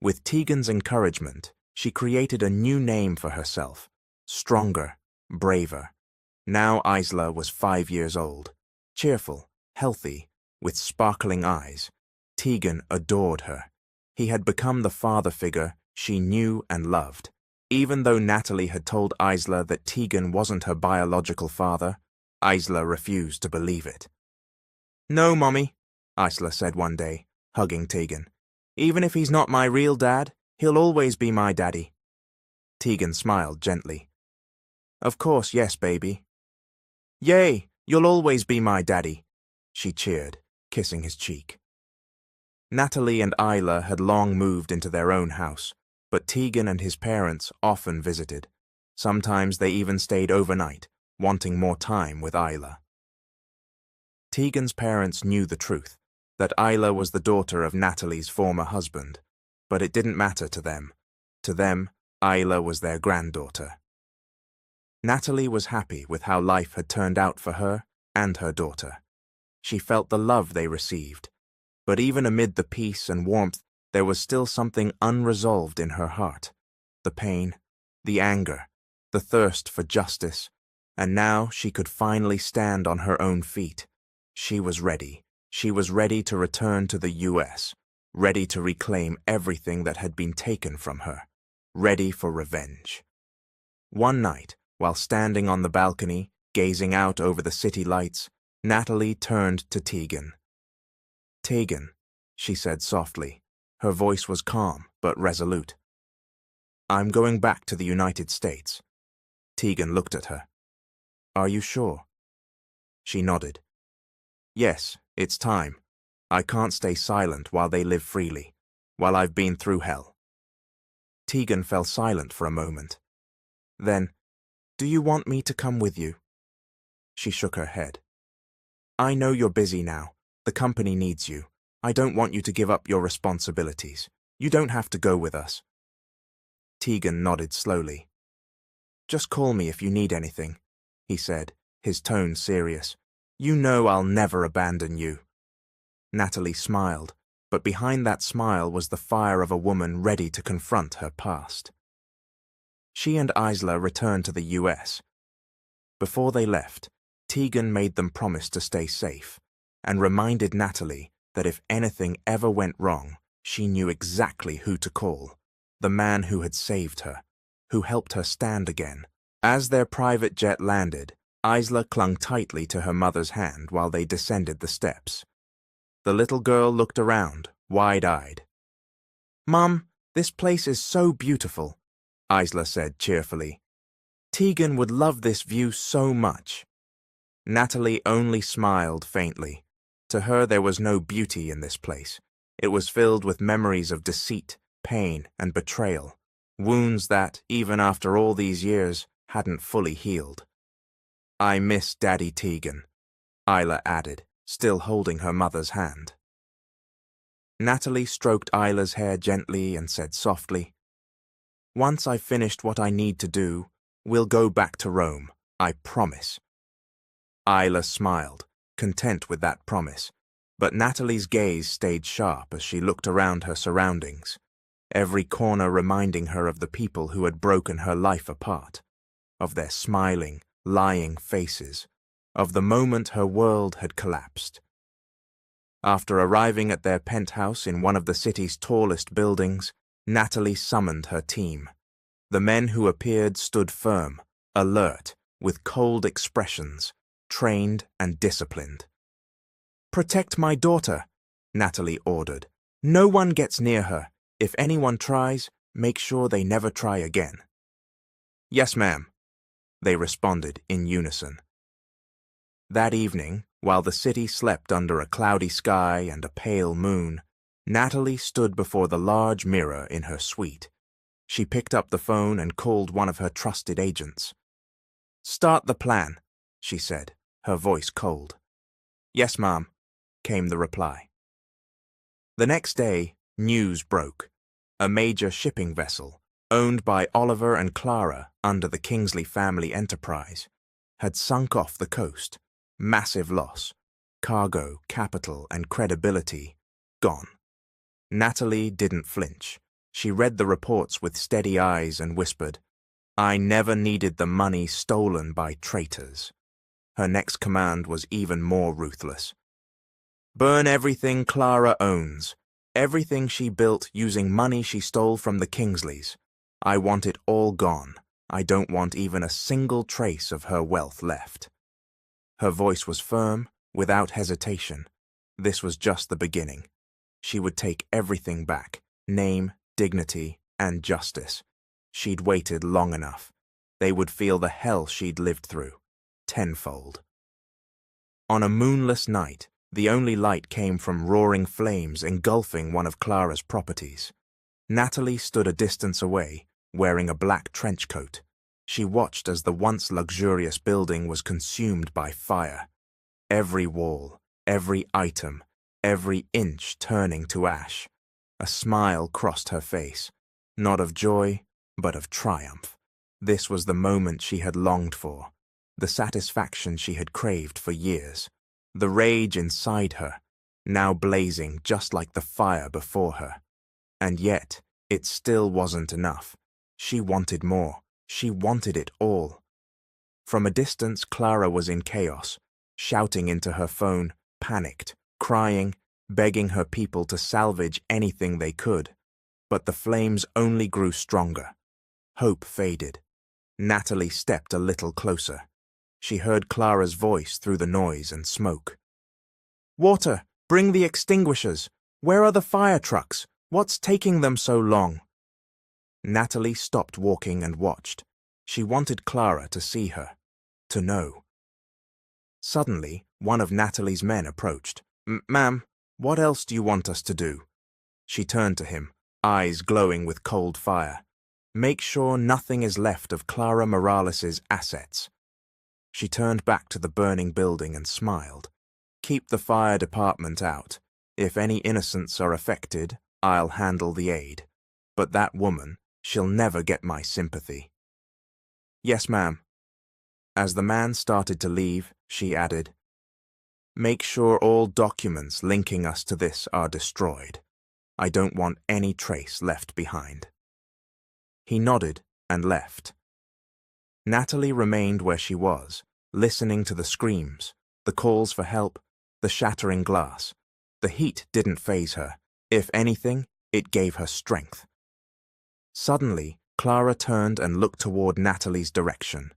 Speaker 1: With Tegan's encouragement, she created a new name for herself, stronger, braver. Now Isla was 5 years old, cheerful, healthy, with sparkling eyes. Tegan adored her. He had become the father figure she knew and loved. Even though Natalie had told Isla that Tegan wasn't her biological father, Isla refused to believe it. "No, Mommy," Isla said one day, hugging Tegan. "Even if he's not my real dad, he'll always be my daddy." Tegan smiled gently. "Of course, yes, baby." "Yay, you'll always be my daddy," she cheered, kissing his cheek. Natalie and Isla had long moved into their own house, but Tegan and his parents often visited. Sometimes they even stayed overnight, wanting more time with Isla. Tegan's parents knew the truth, that Isla was the daughter of Natalie's former husband, but it didn't matter to them. To them, Isla was their granddaughter. Natalie was happy with how life had turned out for her and her daughter. She felt the love they received, but even amid the peace and warmth, there was still something unresolved in her heart. The pain, the anger, the thirst for justice, and now she could finally stand on her own feet. She was ready. She was ready to return to the US, ready to reclaim everything that had been taken from her, ready for revenge. One night, while standing on the balcony, gazing out over the city lights, Natalie turned to Tegan. "Tegan," she said softly. Her voice was calm but resolute. "I'm going back to the United States." Tegan looked at her. "Are you sure?" She nodded. "Yes, it's time. I can't stay silent while they live freely, while I've been through hell." Tegan fell silent for a moment. Then, "Do you want me to come with you?" She shook her head. "I know you're busy now. The company needs you. I don't want you to give up your responsibilities. You don't have to go with us." Tegan nodded slowly. "Just call me if you need anything," he said, his tone serious. "You know I'll never abandon you." Natalie smiled, but behind that smile was the fire of a woman ready to confront her past. She and Isla returned to the US. Before they left, Tegan made them promise to stay safe, and reminded Natalie that if anything ever went wrong, she knew exactly who to call, the man who had saved her, who helped her stand again. As their private jet landed, Isla clung tightly to her mother's hand while they descended the steps. The little girl looked around, wide-eyed. "Mom, this place is so beautiful," Isla said cheerfully. "Tegan would love this view so much." Natalie only smiled faintly. To her there was no beauty in this place. It was filled with memories of deceit, pain, and betrayal, wounds that, even after all these years, hadn't fully healed. "I miss Daddy Tegan," Isla added, still holding her mother's hand. Natalie stroked Isla's hair gently and said softly, "Once I've finished what I need to do, we'll go back to Rome, I promise." Isla smiled, content with that promise, but Natalie's gaze stayed sharp as she looked around her surroundings, every corner reminding her of the people who had broken her life apart, of their smiling, lying faces, of the moment her world had collapsed. After arriving at their penthouse in one of the city's tallest buildings, Natalie summoned her team. The men who appeared stood firm, alert, with cold expressions, trained and disciplined. "Protect my daughter," Natalie ordered. "No one gets near her. If anyone tries, make sure they never try again." "Yes, ma'am," they responded in unison. That evening, while the city slept under a cloudy sky and a pale moon, Natalie stood before the large mirror in her suite, She picked up the phone and called one of her trusted agents. "Start the plan," she said, her voice cold. "Yes, ma'am," came the reply. The next day, news broke. A major shipping vessel, owned by Oliver and Clara under the Kingsley family enterprise, had sunk off the coast. Massive loss. Cargo, capital, and credibility gone. Natalie didn't flinch. She read the reports with steady eyes and whispered, "I never needed the money stolen by traitors." Her next command was even more ruthless. "Burn everything Clara owns. Everything she built using money she stole from the Kingsleys. I want it all gone. I don't want even a single trace of her wealth left." Her voice was firm, without hesitation. This was just the beginning. She would take everything back: name, dignity, and justice. She'd waited long enough. They would feel the hell she'd lived through, tenfold. On a moonless night, the only light came from roaring flames engulfing one of Clara's properties. Natalie stood a distance away, wearing a black trench coat. She watched as the once luxurious building was consumed by fire. Every wall, every item, every inch turning to ash. A smile crossed her face, not of joy, but of triumph. This was the moment she had longed for, the satisfaction she had craved for years. The rage inside her, now blazing just like the fire before her. And yet, it still wasn't enough. She wanted more. She wanted it all. From a distance, Clara was in chaos, shouting into her phone, panicked, crying, begging her people to salvage anything they could. But the flames only grew stronger. Hope faded. Natalie stepped a little closer. She heard Clara's voice through the noise and smoke. "Water! Bring the extinguishers! Where are the fire trucks? What's taking them so long?" Natalie stopped walking and watched. She wanted Clara to see her, to know. Suddenly, one of Natalie's men approached. "Ma'am, what else do you want us to do?" She turned to him, eyes glowing with cold fire. "Make sure nothing is left of Clara Morales's assets." She turned back to the burning building and smiled. "Keep the fire department out. If any innocents are affected, I'll handle the aid. But that woman, she'll never get my sympathy." "Yes, ma'am." As the man started to leave, she added, "Make sure all documents linking us to this are destroyed. I don't want any trace left behind." He nodded and left. Natalie remained where she was, listening to the screams, the calls for help, the shattering glass. The heat didn't faze her. If anything, it gave her strength. Suddenly, Clara turned and looked toward Natalie's direction.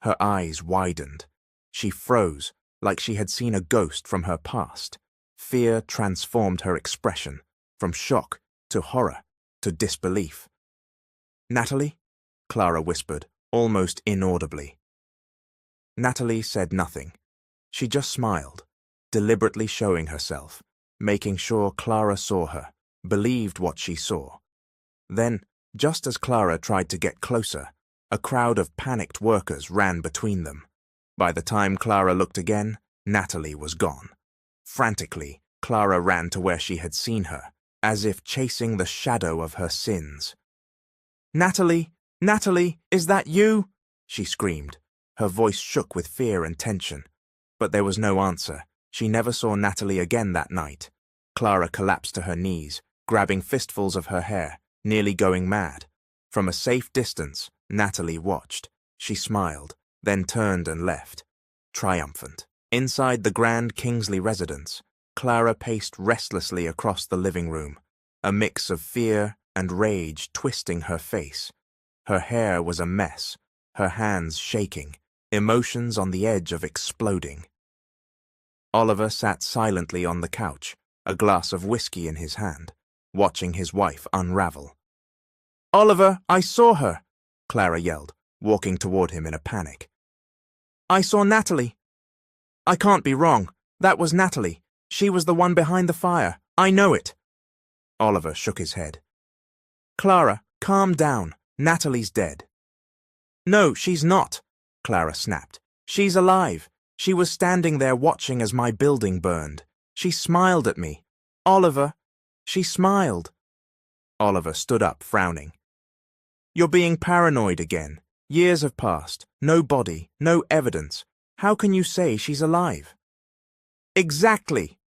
Speaker 1: Her eyes widened. She froze, like she had seen a ghost from her past. Fear transformed her expression, from shock to horror to disbelief. "Natalie?" Clara whispered, almost inaudibly. Natalie said nothing. She just smiled, deliberately showing herself, making sure Clara saw her, believed what she saw. Then, just as Clara tried to get closer, a crowd of panicked workers ran between them. By the time Clara looked again, Natalie was gone. Frantically, Clara ran to where she had seen her, as if chasing the shadow of her sins. "Natalie! Natalie! Is that you?" she screamed. Her voice shook with fear and tension. But there was no answer. She never saw Natalie again that night. Clara collapsed to her knees, grabbing fistfuls of her hair, nearly going mad. From a safe distance, Natalie watched. She smiled, then turned and left, triumphant. Inside the grand Kingsley residence, Clara paced restlessly across the living room, a mix of fear and rage twisting her face. Her hair was a mess, her hands shaking, emotions on the edge of exploding. Oliver sat silently on the couch, a glass of whiskey in his hand, watching his wife unravel. "Oliver, I saw her!" Clara yelled, walking toward him in a panic. "I saw Natalie." "I can't be wrong. That was Natalie. She was the one behind the fire. I know it." Oliver shook his head. "Clara, calm down. Natalie's dead." "No, she's not," Clara snapped. "She's alive. She was standing there watching as my building burned. She smiled at me. Oliver, she smiled." Oliver stood up, frowning. "You're being paranoid again. Years have passed. No body, no evidence. How can you say she's alive?" "Exactly,"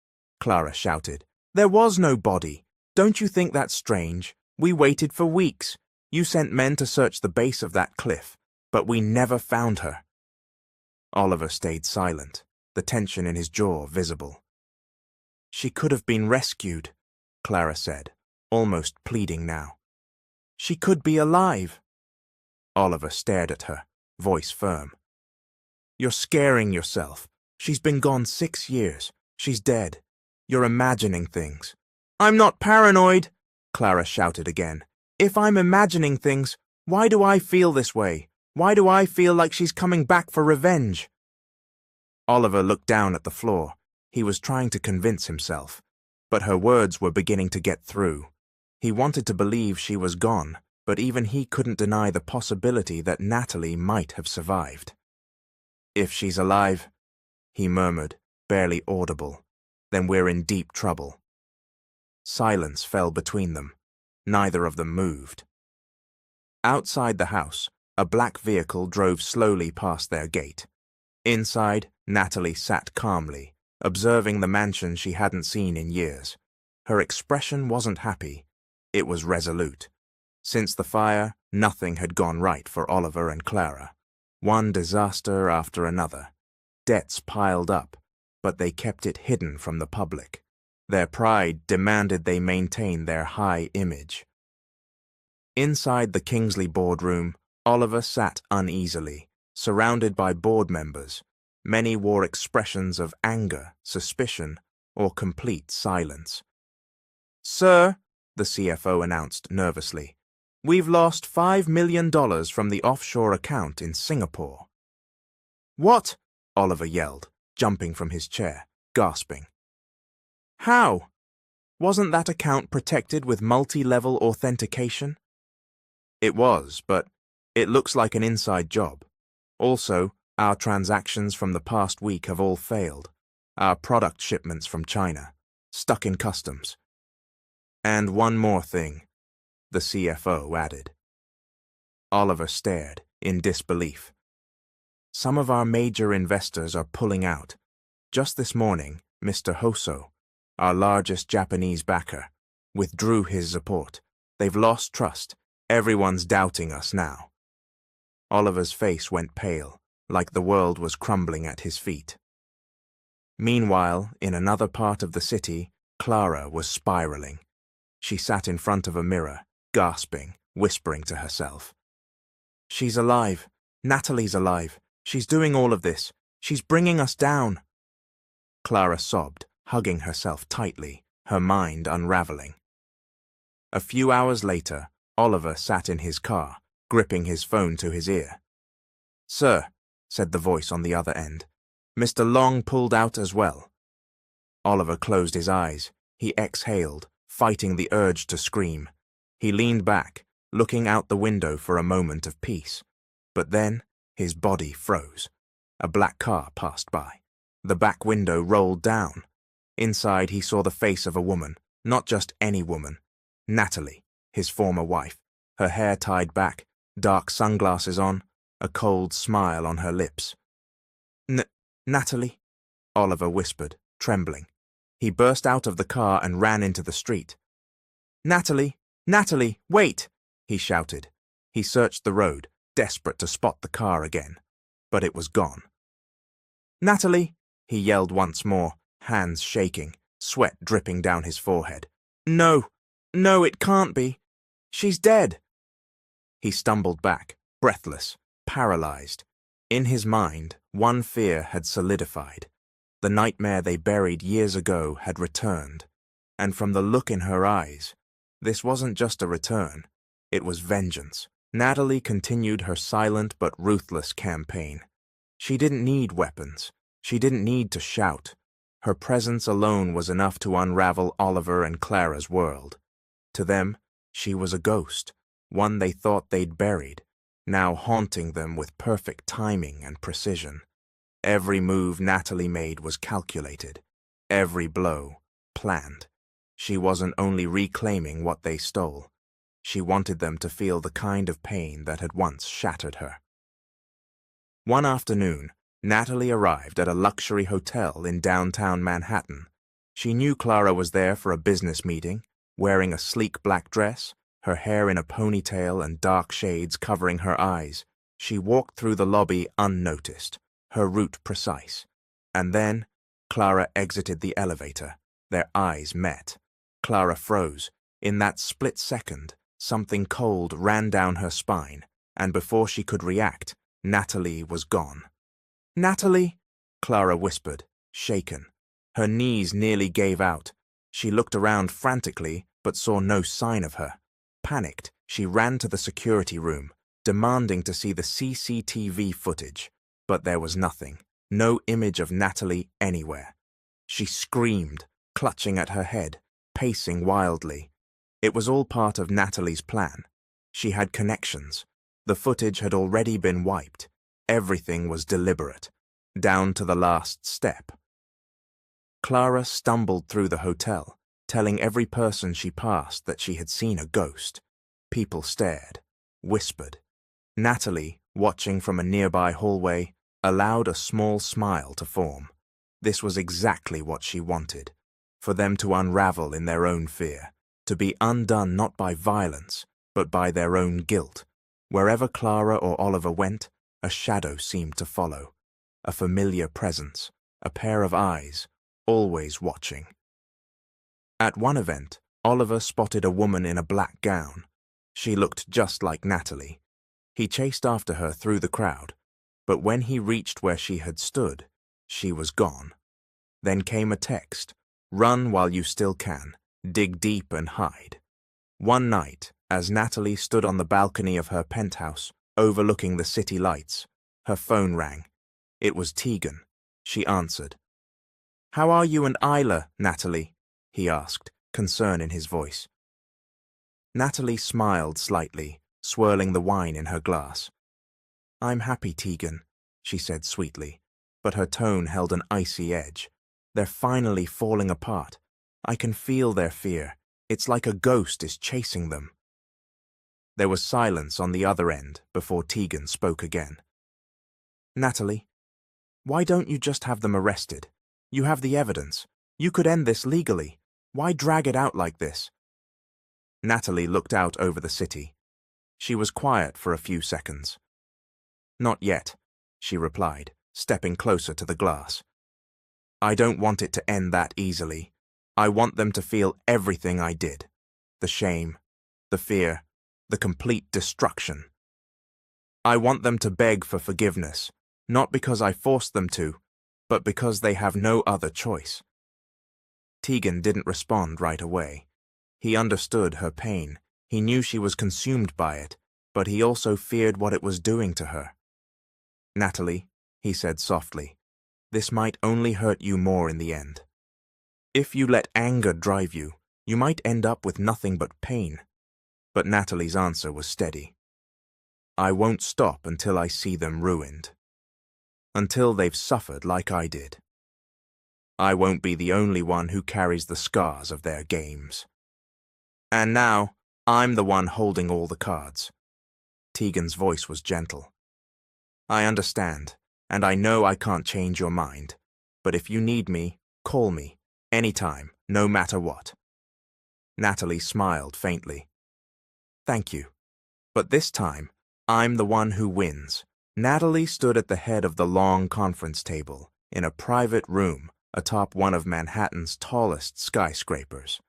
Speaker 1: Clara shouted. "There was no body. Don't you think that's strange? We waited for weeks. You sent men to search the base of that cliff, but we never found her." Oliver stayed silent, the tension in his jaw visible. "She could have been rescued," Clara said, almost pleading now. "She could be alive." Oliver stared at her, voice firm. "You're scaring yourself. She's been gone 6 years. She's dead. You're imagining things." "I'm not paranoid," Clara shouted again. "If I'm imagining things, why do I feel this way? Why do I feel like she's coming back for revenge?" Oliver looked down at the floor. He was trying to convince himself, but her words were beginning to get through. He wanted to believe she was gone, but even he couldn't deny the possibility that Natalie might have survived. "If she's alive," he murmured, barely audible, "then we're in deep trouble." Silence fell between them. Neither of them moved. Outside the house, a black vehicle drove slowly past their gate. Inside, Natalie sat calmly, observing the mansion she hadn't seen in years. Her expression wasn't happy. It was resolute. Since the fire, nothing had gone right for Oliver and Clara. One disaster after another. Debts piled up, but they kept it hidden from the public. Their pride demanded they maintain their high image. Inside the Kingsley boardroom, Oliver sat uneasily, surrounded by board members. Many wore expressions of anger, suspicion, or complete silence. "Sir," the CFO announced nervously, "we've lost $5 million from the offshore account in Singapore." "What?" Oliver yelled, jumping from his chair, gasping. "How? Wasn't that account protected with multi-level authentication?" "It was, but it looks like an inside job. Also, our transactions from the past week have all failed. Our product shipments from China, stuck in customs. And one more thing," the CFO added. Oliver stared, in disbelief. "Some of our major investors are pulling out. Just this morning, Mr. Hoso, our largest Japanese backer, withdrew his support. They've lost trust. Everyone's doubting us now." Oliver's face went pale, like the world was crumbling at his feet. Meanwhile, in another part of the city, Clara was spiraling. She sat in front of a mirror, gasping, whispering to herself. "She's alive. Natalie's alive. She's doing all of this. She's bringing us down." Clara sobbed, hugging herself tightly, her mind unraveling. A few hours later, Oliver sat in his car, gripping his phone to his ear. "Sir," said the voice on the other end, "Mr. Long pulled out as well." Oliver closed his eyes. He exhaled, fighting the urge to scream. He leaned back, looking out the window for a moment of peace. But then, his body froze. A black car passed by. The back window rolled down. Inside, he saw the face of a woman, not just any woman. Natalie, his former wife, her hair tied back, dark sunglasses on, a cold smile on her lips. Natalie?" Oliver whispered, trembling. He burst out of the car and ran into the street. "Natalie! Natalie, wait!" he shouted. He searched the road, desperate to spot the car again. But it was gone. "Natalie!" he yelled once more, hands shaking, sweat dripping down his forehead. "No, no, it can't be. She's dead." He stumbled back, breathless, paralyzed. In his mind, one fear had solidified. The nightmare they buried years ago had returned. And from the look in her eyes, this wasn't just a return. It was vengeance. Natalie continued her silent but ruthless campaign. She didn't need weapons. She didn't need to shout. Her presence alone was enough to unravel Oliver and Clara's world. To them, she was a ghost, one they thought they'd buried, now haunting them with perfect timing and precision. Every move Natalie made was calculated, every blow planned. She wasn't only reclaiming what they stole, she wanted them to feel the kind of pain that had once shattered her. One afternoon, Natalie arrived at a luxury hotel in downtown Manhattan. She knew Clara was there for a business meeting, wearing a sleek black dress, her hair in a ponytail and dark shades covering her eyes. She walked through the lobby unnoticed, her route precise. And then, Clara exited the elevator. Their eyes met. Clara froze. In that split second, something cold ran down her spine, and before she could react, Natalie was gone. "Natalie!" Clara whispered, shaken. Her knees nearly gave out. She looked around frantically, but saw no sign of her. Panicked, she ran to the security room, demanding to see the CCTV footage. But there was nothing, no image of Natalie anywhere. She screamed, clutching at her head, pacing wildly. It was all part of Natalie's plan. She had connections. The footage had already been wiped. Everything was deliberate, down to the last step. Clara stumbled through the hotel, telling every person she passed that she had seen a ghost. People stared, whispered. Natalie, watching from a nearby hallway, allowed a small smile to form. This was exactly what she wanted, for them to unravel in their own fear, to be undone not by violence, but by their own guilt. Wherever Clara or Oliver went, a shadow seemed to follow, a familiar presence, a pair of eyes, always watching. At one event, Oliver spotted a woman in a black gown. She looked just like Natalie. He chased after her through the crowd, but when he reached where she had stood, she was gone. Then came a text, "Run while you still can, dig deep and hide." One night, as Natalie stood on the balcony of her penthouse, overlooking the city lights, her phone rang. It was Tegan. She answered. "How are you and Isla, Natalie?" he asked, concern in his voice. Natalie smiled slightly, swirling the wine in her glass. "I'm happy, Tegan," she said sweetly, but her tone held an icy edge. "They're finally falling apart. I can feel their fear. It's like a ghost is chasing them." There was silence on the other end before Tegan spoke again. "Natalie, why don't you just have them arrested? You have the evidence. You could end this legally. Why drag it out like this?" Natalie looked out over the city. She was quiet for a few seconds. "Not yet," she replied, stepping closer to the glass. "I don't want it to end that easily. I want them to feel everything I did. The shame, the fear, the complete destruction. I want them to beg for forgiveness, not because I forced them to, but because they have no other choice." Tegan didn't respond right away. He understood her pain. He knew she was consumed by it, but he also feared what it was doing to her. "Natalie," he said softly, "this might only hurt you more in the end. If you let anger drive you, you might end up with nothing but pain." But Natalie's answer was steady. "I won't stop until I see them ruined. Until they've suffered like I did. I won't be the only one who carries the scars of their games. And now, I'm the one holding all the cards." Tegan's voice was gentle. "I understand, and I know I can't change your mind. But if you need me, call me, anytime, no matter what." Natalie smiled faintly. "Thank you. But this time, I'm the one who wins." Natalie stood at the head of the long conference table, in a private room atop one of Manhattan's tallest skyscrapers.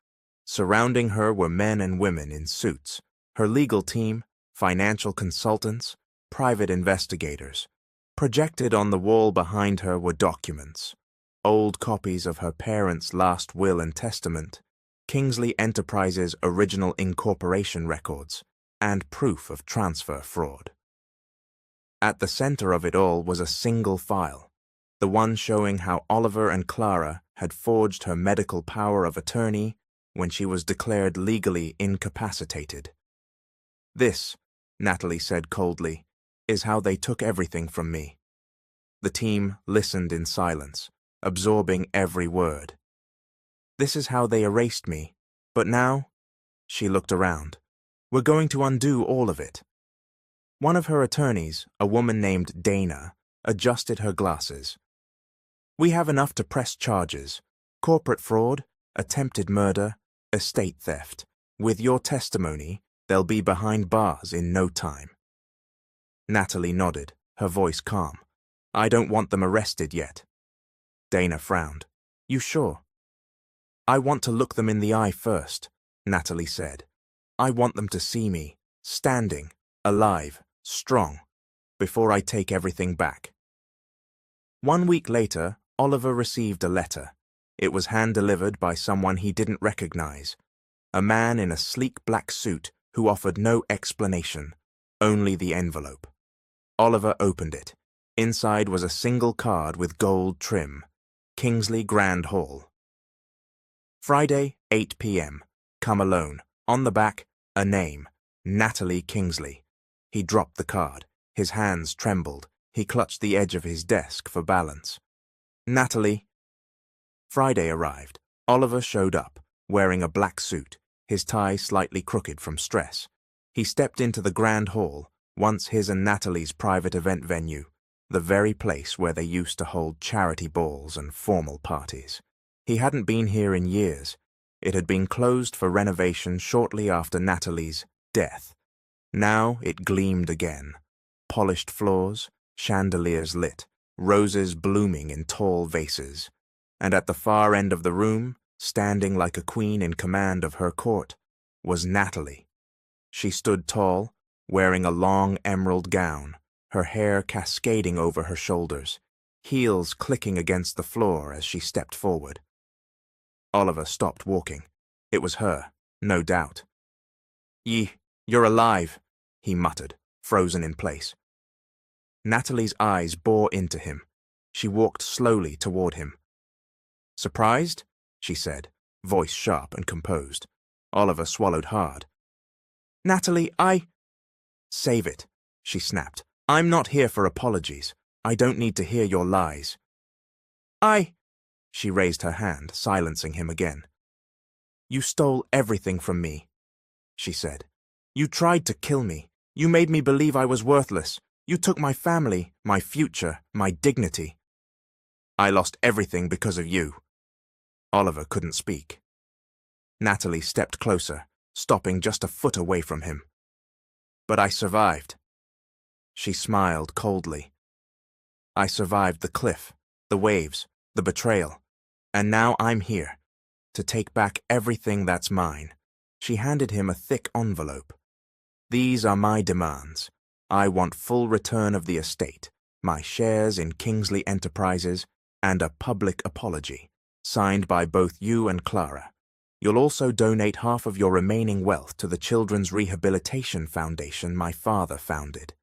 Speaker 1: Surrounding her were men and women in suits, her legal team, financial consultants, private investigators. Projected on the wall behind her were documents, old copies of her parents' last will and testament, Kingsley Enterprises' original incorporation records, and proof of transfer fraud. At the center of it all was a single file, the one showing how Oliver and Clara had forged her medical power of attorney when she was declared legally incapacitated. This, Natalie said coldly, is how they took everything from me. The team listened in silence, absorbing every word. This is how they erased me, but now, she looked around, we're going to undo all of it. One of her attorneys, a woman named Dana, adjusted her glasses. We have enough to press charges: corporate fraud, attempted murder, estate theft. With your testimony, they'll be behind bars in no time. Natalie nodded, her voice calm. I don't want them arrested yet. Dana frowned. You sure? I want to look them in the eye first, Natalie said. I want them to see me, standing, alive, strong, before I take everything back. 1 week later, Oliver received a letter. It was hand-delivered by someone he didn't recognize. A man in a sleek black suit who offered no explanation, only the envelope. Oliver opened it. Inside was a single card with gold trim. Kingsley Grand Hall. Friday, 8 p.m. Come alone. On the back, a name. Natalie Kingsley. He dropped the card. His hands trembled. He clutched the edge of his desk for balance. Natalie. Friday arrived. Oliver showed up, wearing a black suit, his tie slightly crooked from stress. He stepped into the Grand Hall, once his and Natalie's private event venue, the very place where they used to hold charity balls and formal parties. He hadn't been here in years. It had been closed for renovation shortly after Natalie's death. Now it gleamed again. Polished floors, chandeliers lit, roses blooming in tall vases. And at the far end of the room, standing like a queen in command of her court, was Natalie. She stood tall, wearing a long emerald gown, her hair cascading over her shoulders, heels clicking against the floor as she stepped forward. Oliver stopped walking. It was her, no doubt. You're alive, he muttered, frozen in place. Natalie's eyes bore into him. She walked slowly toward him. Surprised? She said, voice sharp and composed. Oliver swallowed hard. Natalie, Save it, she snapped. I'm not here for apologies. I don't need to hear your lies. She raised her hand, silencing him again. You stole everything from me, she said. You tried to kill me. You made me believe I was worthless. You took my family, my future, my dignity. I lost everything because of you. Oliver couldn't speak. Natalie stepped closer, stopping just a foot away from him. But I survived. She smiled coldly. I survived the cliff, the waves, the betrayal. And now I'm here, to take back everything that's mine. She handed him a thick envelope. These are my demands. I want full return of the estate, my shares in Kingsley Enterprises, and a public apology, signed by both you and Clara. You'll also donate half of your remaining wealth to the Children's Rehabilitation Foundation my father founded.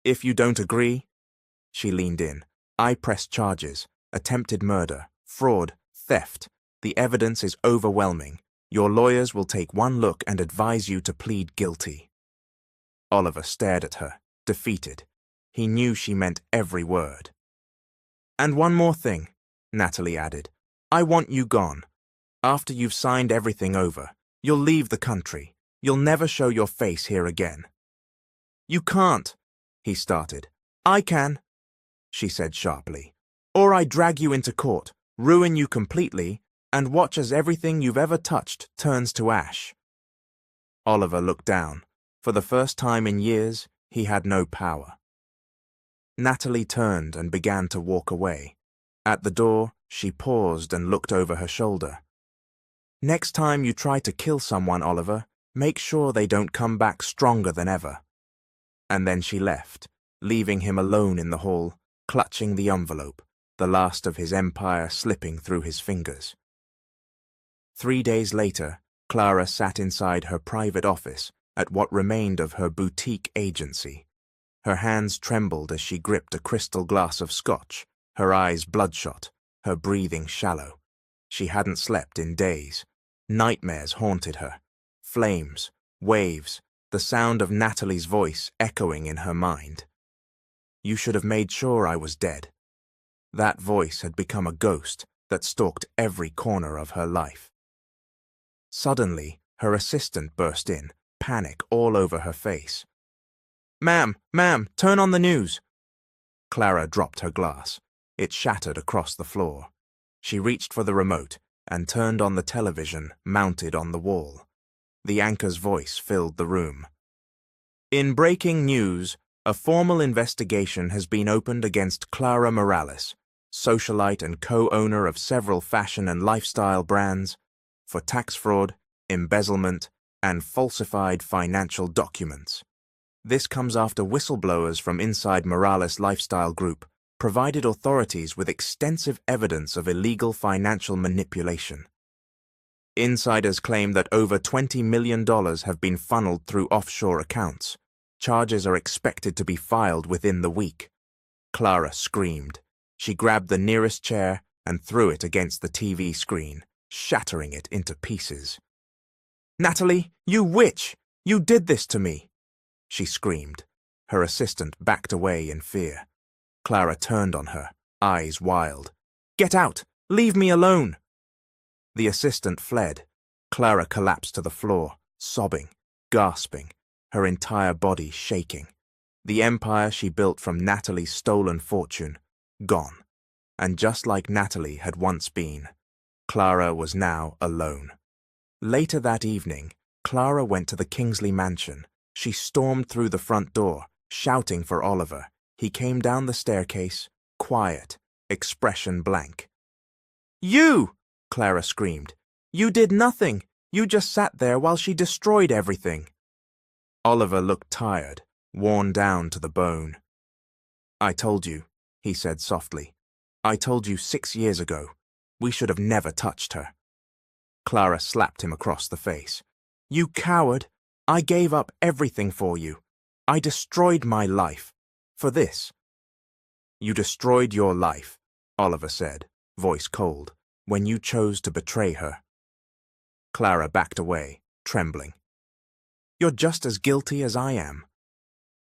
Speaker 1: If you don't agree, she leaned in, I press charges, attempted murder, fraud, theft. The evidence is overwhelming. Your lawyers will take one look and advise you to plead guilty. Oliver stared at her, defeated. He knew she meant every word. And one more thing, Natalie added. I want you gone. After you've signed everything over, you'll leave the country. You'll never show your face here again. You can't, he started. I can, she said sharply. Or I drag you into court, ruin you completely, and watch as everything you've ever touched turns to ash. Oliver looked down. For the first time in years, he had no power. Natalie turned and began to walk away. At the door, she paused and looked over her shoulder. Next time you try to kill someone, Oliver, make sure they don't come back stronger than ever. And then she left, leaving him alone in the hall, clutching the envelope, the last of his empire slipping through his fingers. 3 days later, Clara sat inside her private office at what remained of her boutique agency. Her hands trembled as she gripped a crystal glass of scotch, her eyes bloodshot, her breathing shallow. She hadn't slept in days. Nightmares haunted her. Flames, waves, the sound of Natalie's voice echoing in her mind. You should have made sure I was dead. That voice had become a ghost that stalked every corner of her life. Suddenly, her assistant burst in, panic all over her face. Ma'am, turn on the news. Clara dropped her glass. It shattered across the floor. She reached for the remote and turned on the television mounted on the wall. The anchor's voice filled the room. In breaking news, a formal investigation has been opened against Clara Morales, socialite and co-owner of several fashion and lifestyle brands, for tax fraud, embezzlement, and falsified financial documents. This comes after whistleblowers from inside Morales Lifestyle Group provided authorities with extensive evidence of illegal financial manipulation. Insiders claim that over $20 million have been funneled through offshore accounts. Charges are expected to be filed within the week. Clara screamed. She grabbed the nearest chair and threw it against the TV screen, shattering it into pieces. Natalie, you witch! You did this to me! She screamed. Her assistant backed away in fear. Clara turned on her, eyes wild. Get out! Leave me alone! The assistant fled. Clara collapsed to the floor, sobbing, gasping, her entire body shaking. The empire she built from Natalie's stolen fortune, gone. And just like Natalie had once been, Clara was now alone. Later that evening, Clara went to the Kingsley mansion. She stormed through the front door, shouting for Oliver. He came down the staircase, quiet, expression blank. You! Clara screamed. You did nothing. You just sat there while she destroyed everything. Oliver looked tired, worn down to the bone. I told you, he said softly. I told you 6 years ago. We should have never touched her. Clara slapped him across the face. You coward! I gave up everything for you. I destroyed my life. For this. You destroyed your life, Oliver said, voice cold, when you chose to betray her. Clara backed away, trembling. You're just as guilty as I am.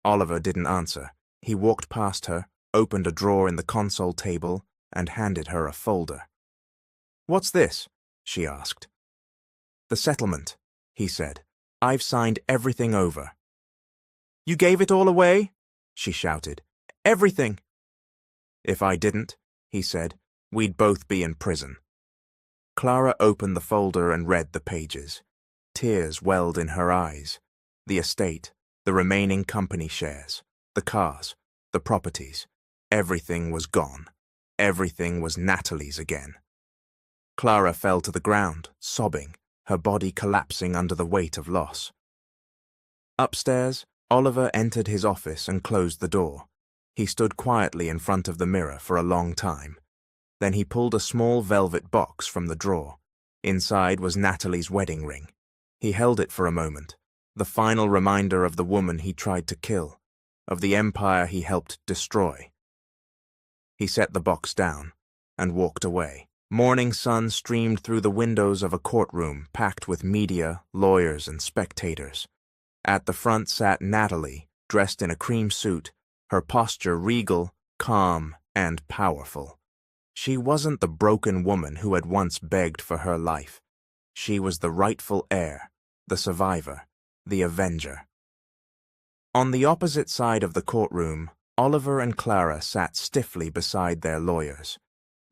Speaker 1: Oliver didn't answer. He walked past her, opened a drawer in the console table, and handed her a folder. What's this? She asked. The settlement, he said. I've signed everything over. You gave it all away? She shouted. Everything. If I didn't, he said, we'd both be in prison. Clara opened the folder and read the pages. Tears welled in her eyes. The estate, the remaining company shares, the cars, the properties, everything was gone. Everything was Natalie's again. Clara fell to the ground, sobbing, her body collapsing under the weight of loss. Upstairs, Oliver entered his office and closed the door. He stood quietly in front of the mirror for a long time. Then he pulled a small velvet box from the drawer. Inside was Natalie's wedding ring. He held it for a moment, the final reminder of the woman he tried to kill, of the empire he helped destroy. He set the box down and walked away. Morning sun streamed through the windows of a courtroom packed with media, lawyers, and spectators. At the front sat Natalie, dressed in a cream suit, her posture regal, calm, and powerful. She wasn't the broken woman who had once begged for her life. She was the rightful heir, the survivor, the avenger. On the opposite side of the courtroom, Oliver and Clara sat stiffly beside their lawyers.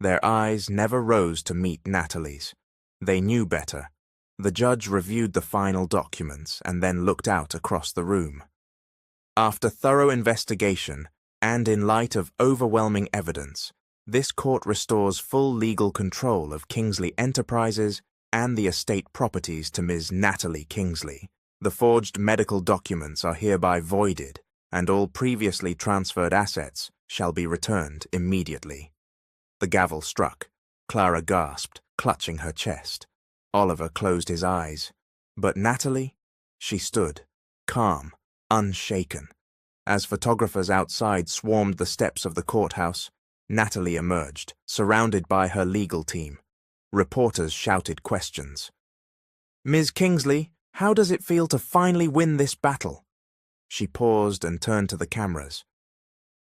Speaker 1: Their eyes never rose to meet Natalie's. They knew better. The judge reviewed the final documents and then looked out across the room. After thorough investigation, and in light of overwhelming evidence, this court restores full legal control of Kingsley Enterprises and the estate properties to Ms. Natalie Kingsley. The forged medical documents are hereby voided, and all previously transferred assets shall be returned immediately. The gavel struck. Clara gasped, clutching her chest. Oliver closed his eyes. But Natalie? She stood, calm, unshaken. As photographers outside swarmed the steps of the courthouse, Natalie emerged, surrounded by her legal team. Reporters shouted questions. Ms. Kingsley, How does it feel to finally win this battle? She paused and turned to the cameras.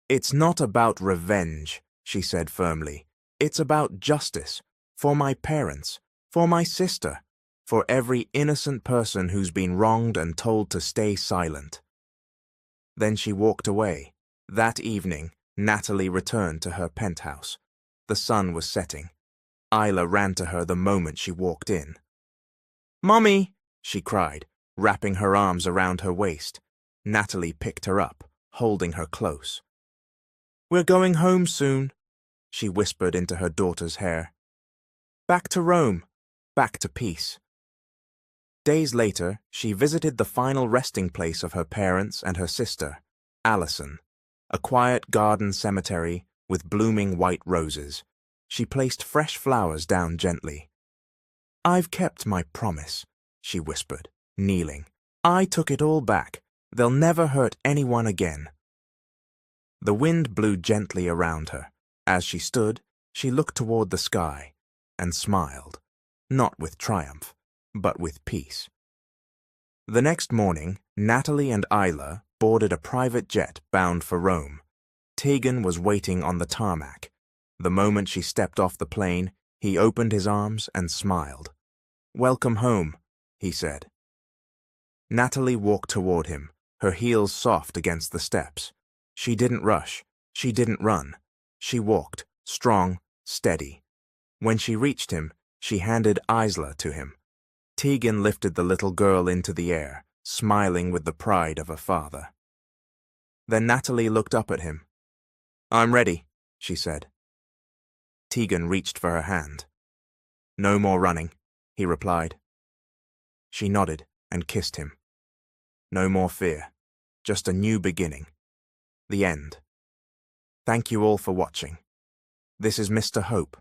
Speaker 1: It's not about revenge, she said firmly. It's about justice. For my parents. For my sister. For every innocent person who's been wronged and told to stay silent. Then she walked away. That evening, Natalie returned to her penthouse. The sun was setting. Isla ran to her the moment she walked in. "Mommy!" she cried, wrapping her arms around her waist. Natalie picked her up, holding her close. "We're going home soon," she whispered into her daughter's hair. "Back to Rome, back to peace." Days later, she visited the final resting place of her parents and her sister, Allison, a quiet garden cemetery with blooming white roses. She placed fresh flowers down gently. "I've kept my promise," she whispered, kneeling. "I took it all back. They'll never hurt anyone again." The wind blew gently around her. As she stood, she looked toward the sky and smiled, not with triumph, but with peace. The next morning, Natalie and Isla boarded a private jet bound for Rome. Tegan was waiting on the tarmac. The moment she stepped off the plane, he opened his arms and smiled. "Welcome home," he said. Natalie walked toward him, her heels soft against the steps. She didn't rush. She didn't run. She walked, strong, steady. When she reached him, she handed Isla to him. Tegan lifted the little girl into the air, smiling with the pride of a father. Then Natalie looked up at him. "I'm ready," she said. Tegan reached for her hand. "No more running," he replied. She nodded and kissed him. No more fear, just a new beginning. The end. Thank you all for watching. This is Mr. Hope.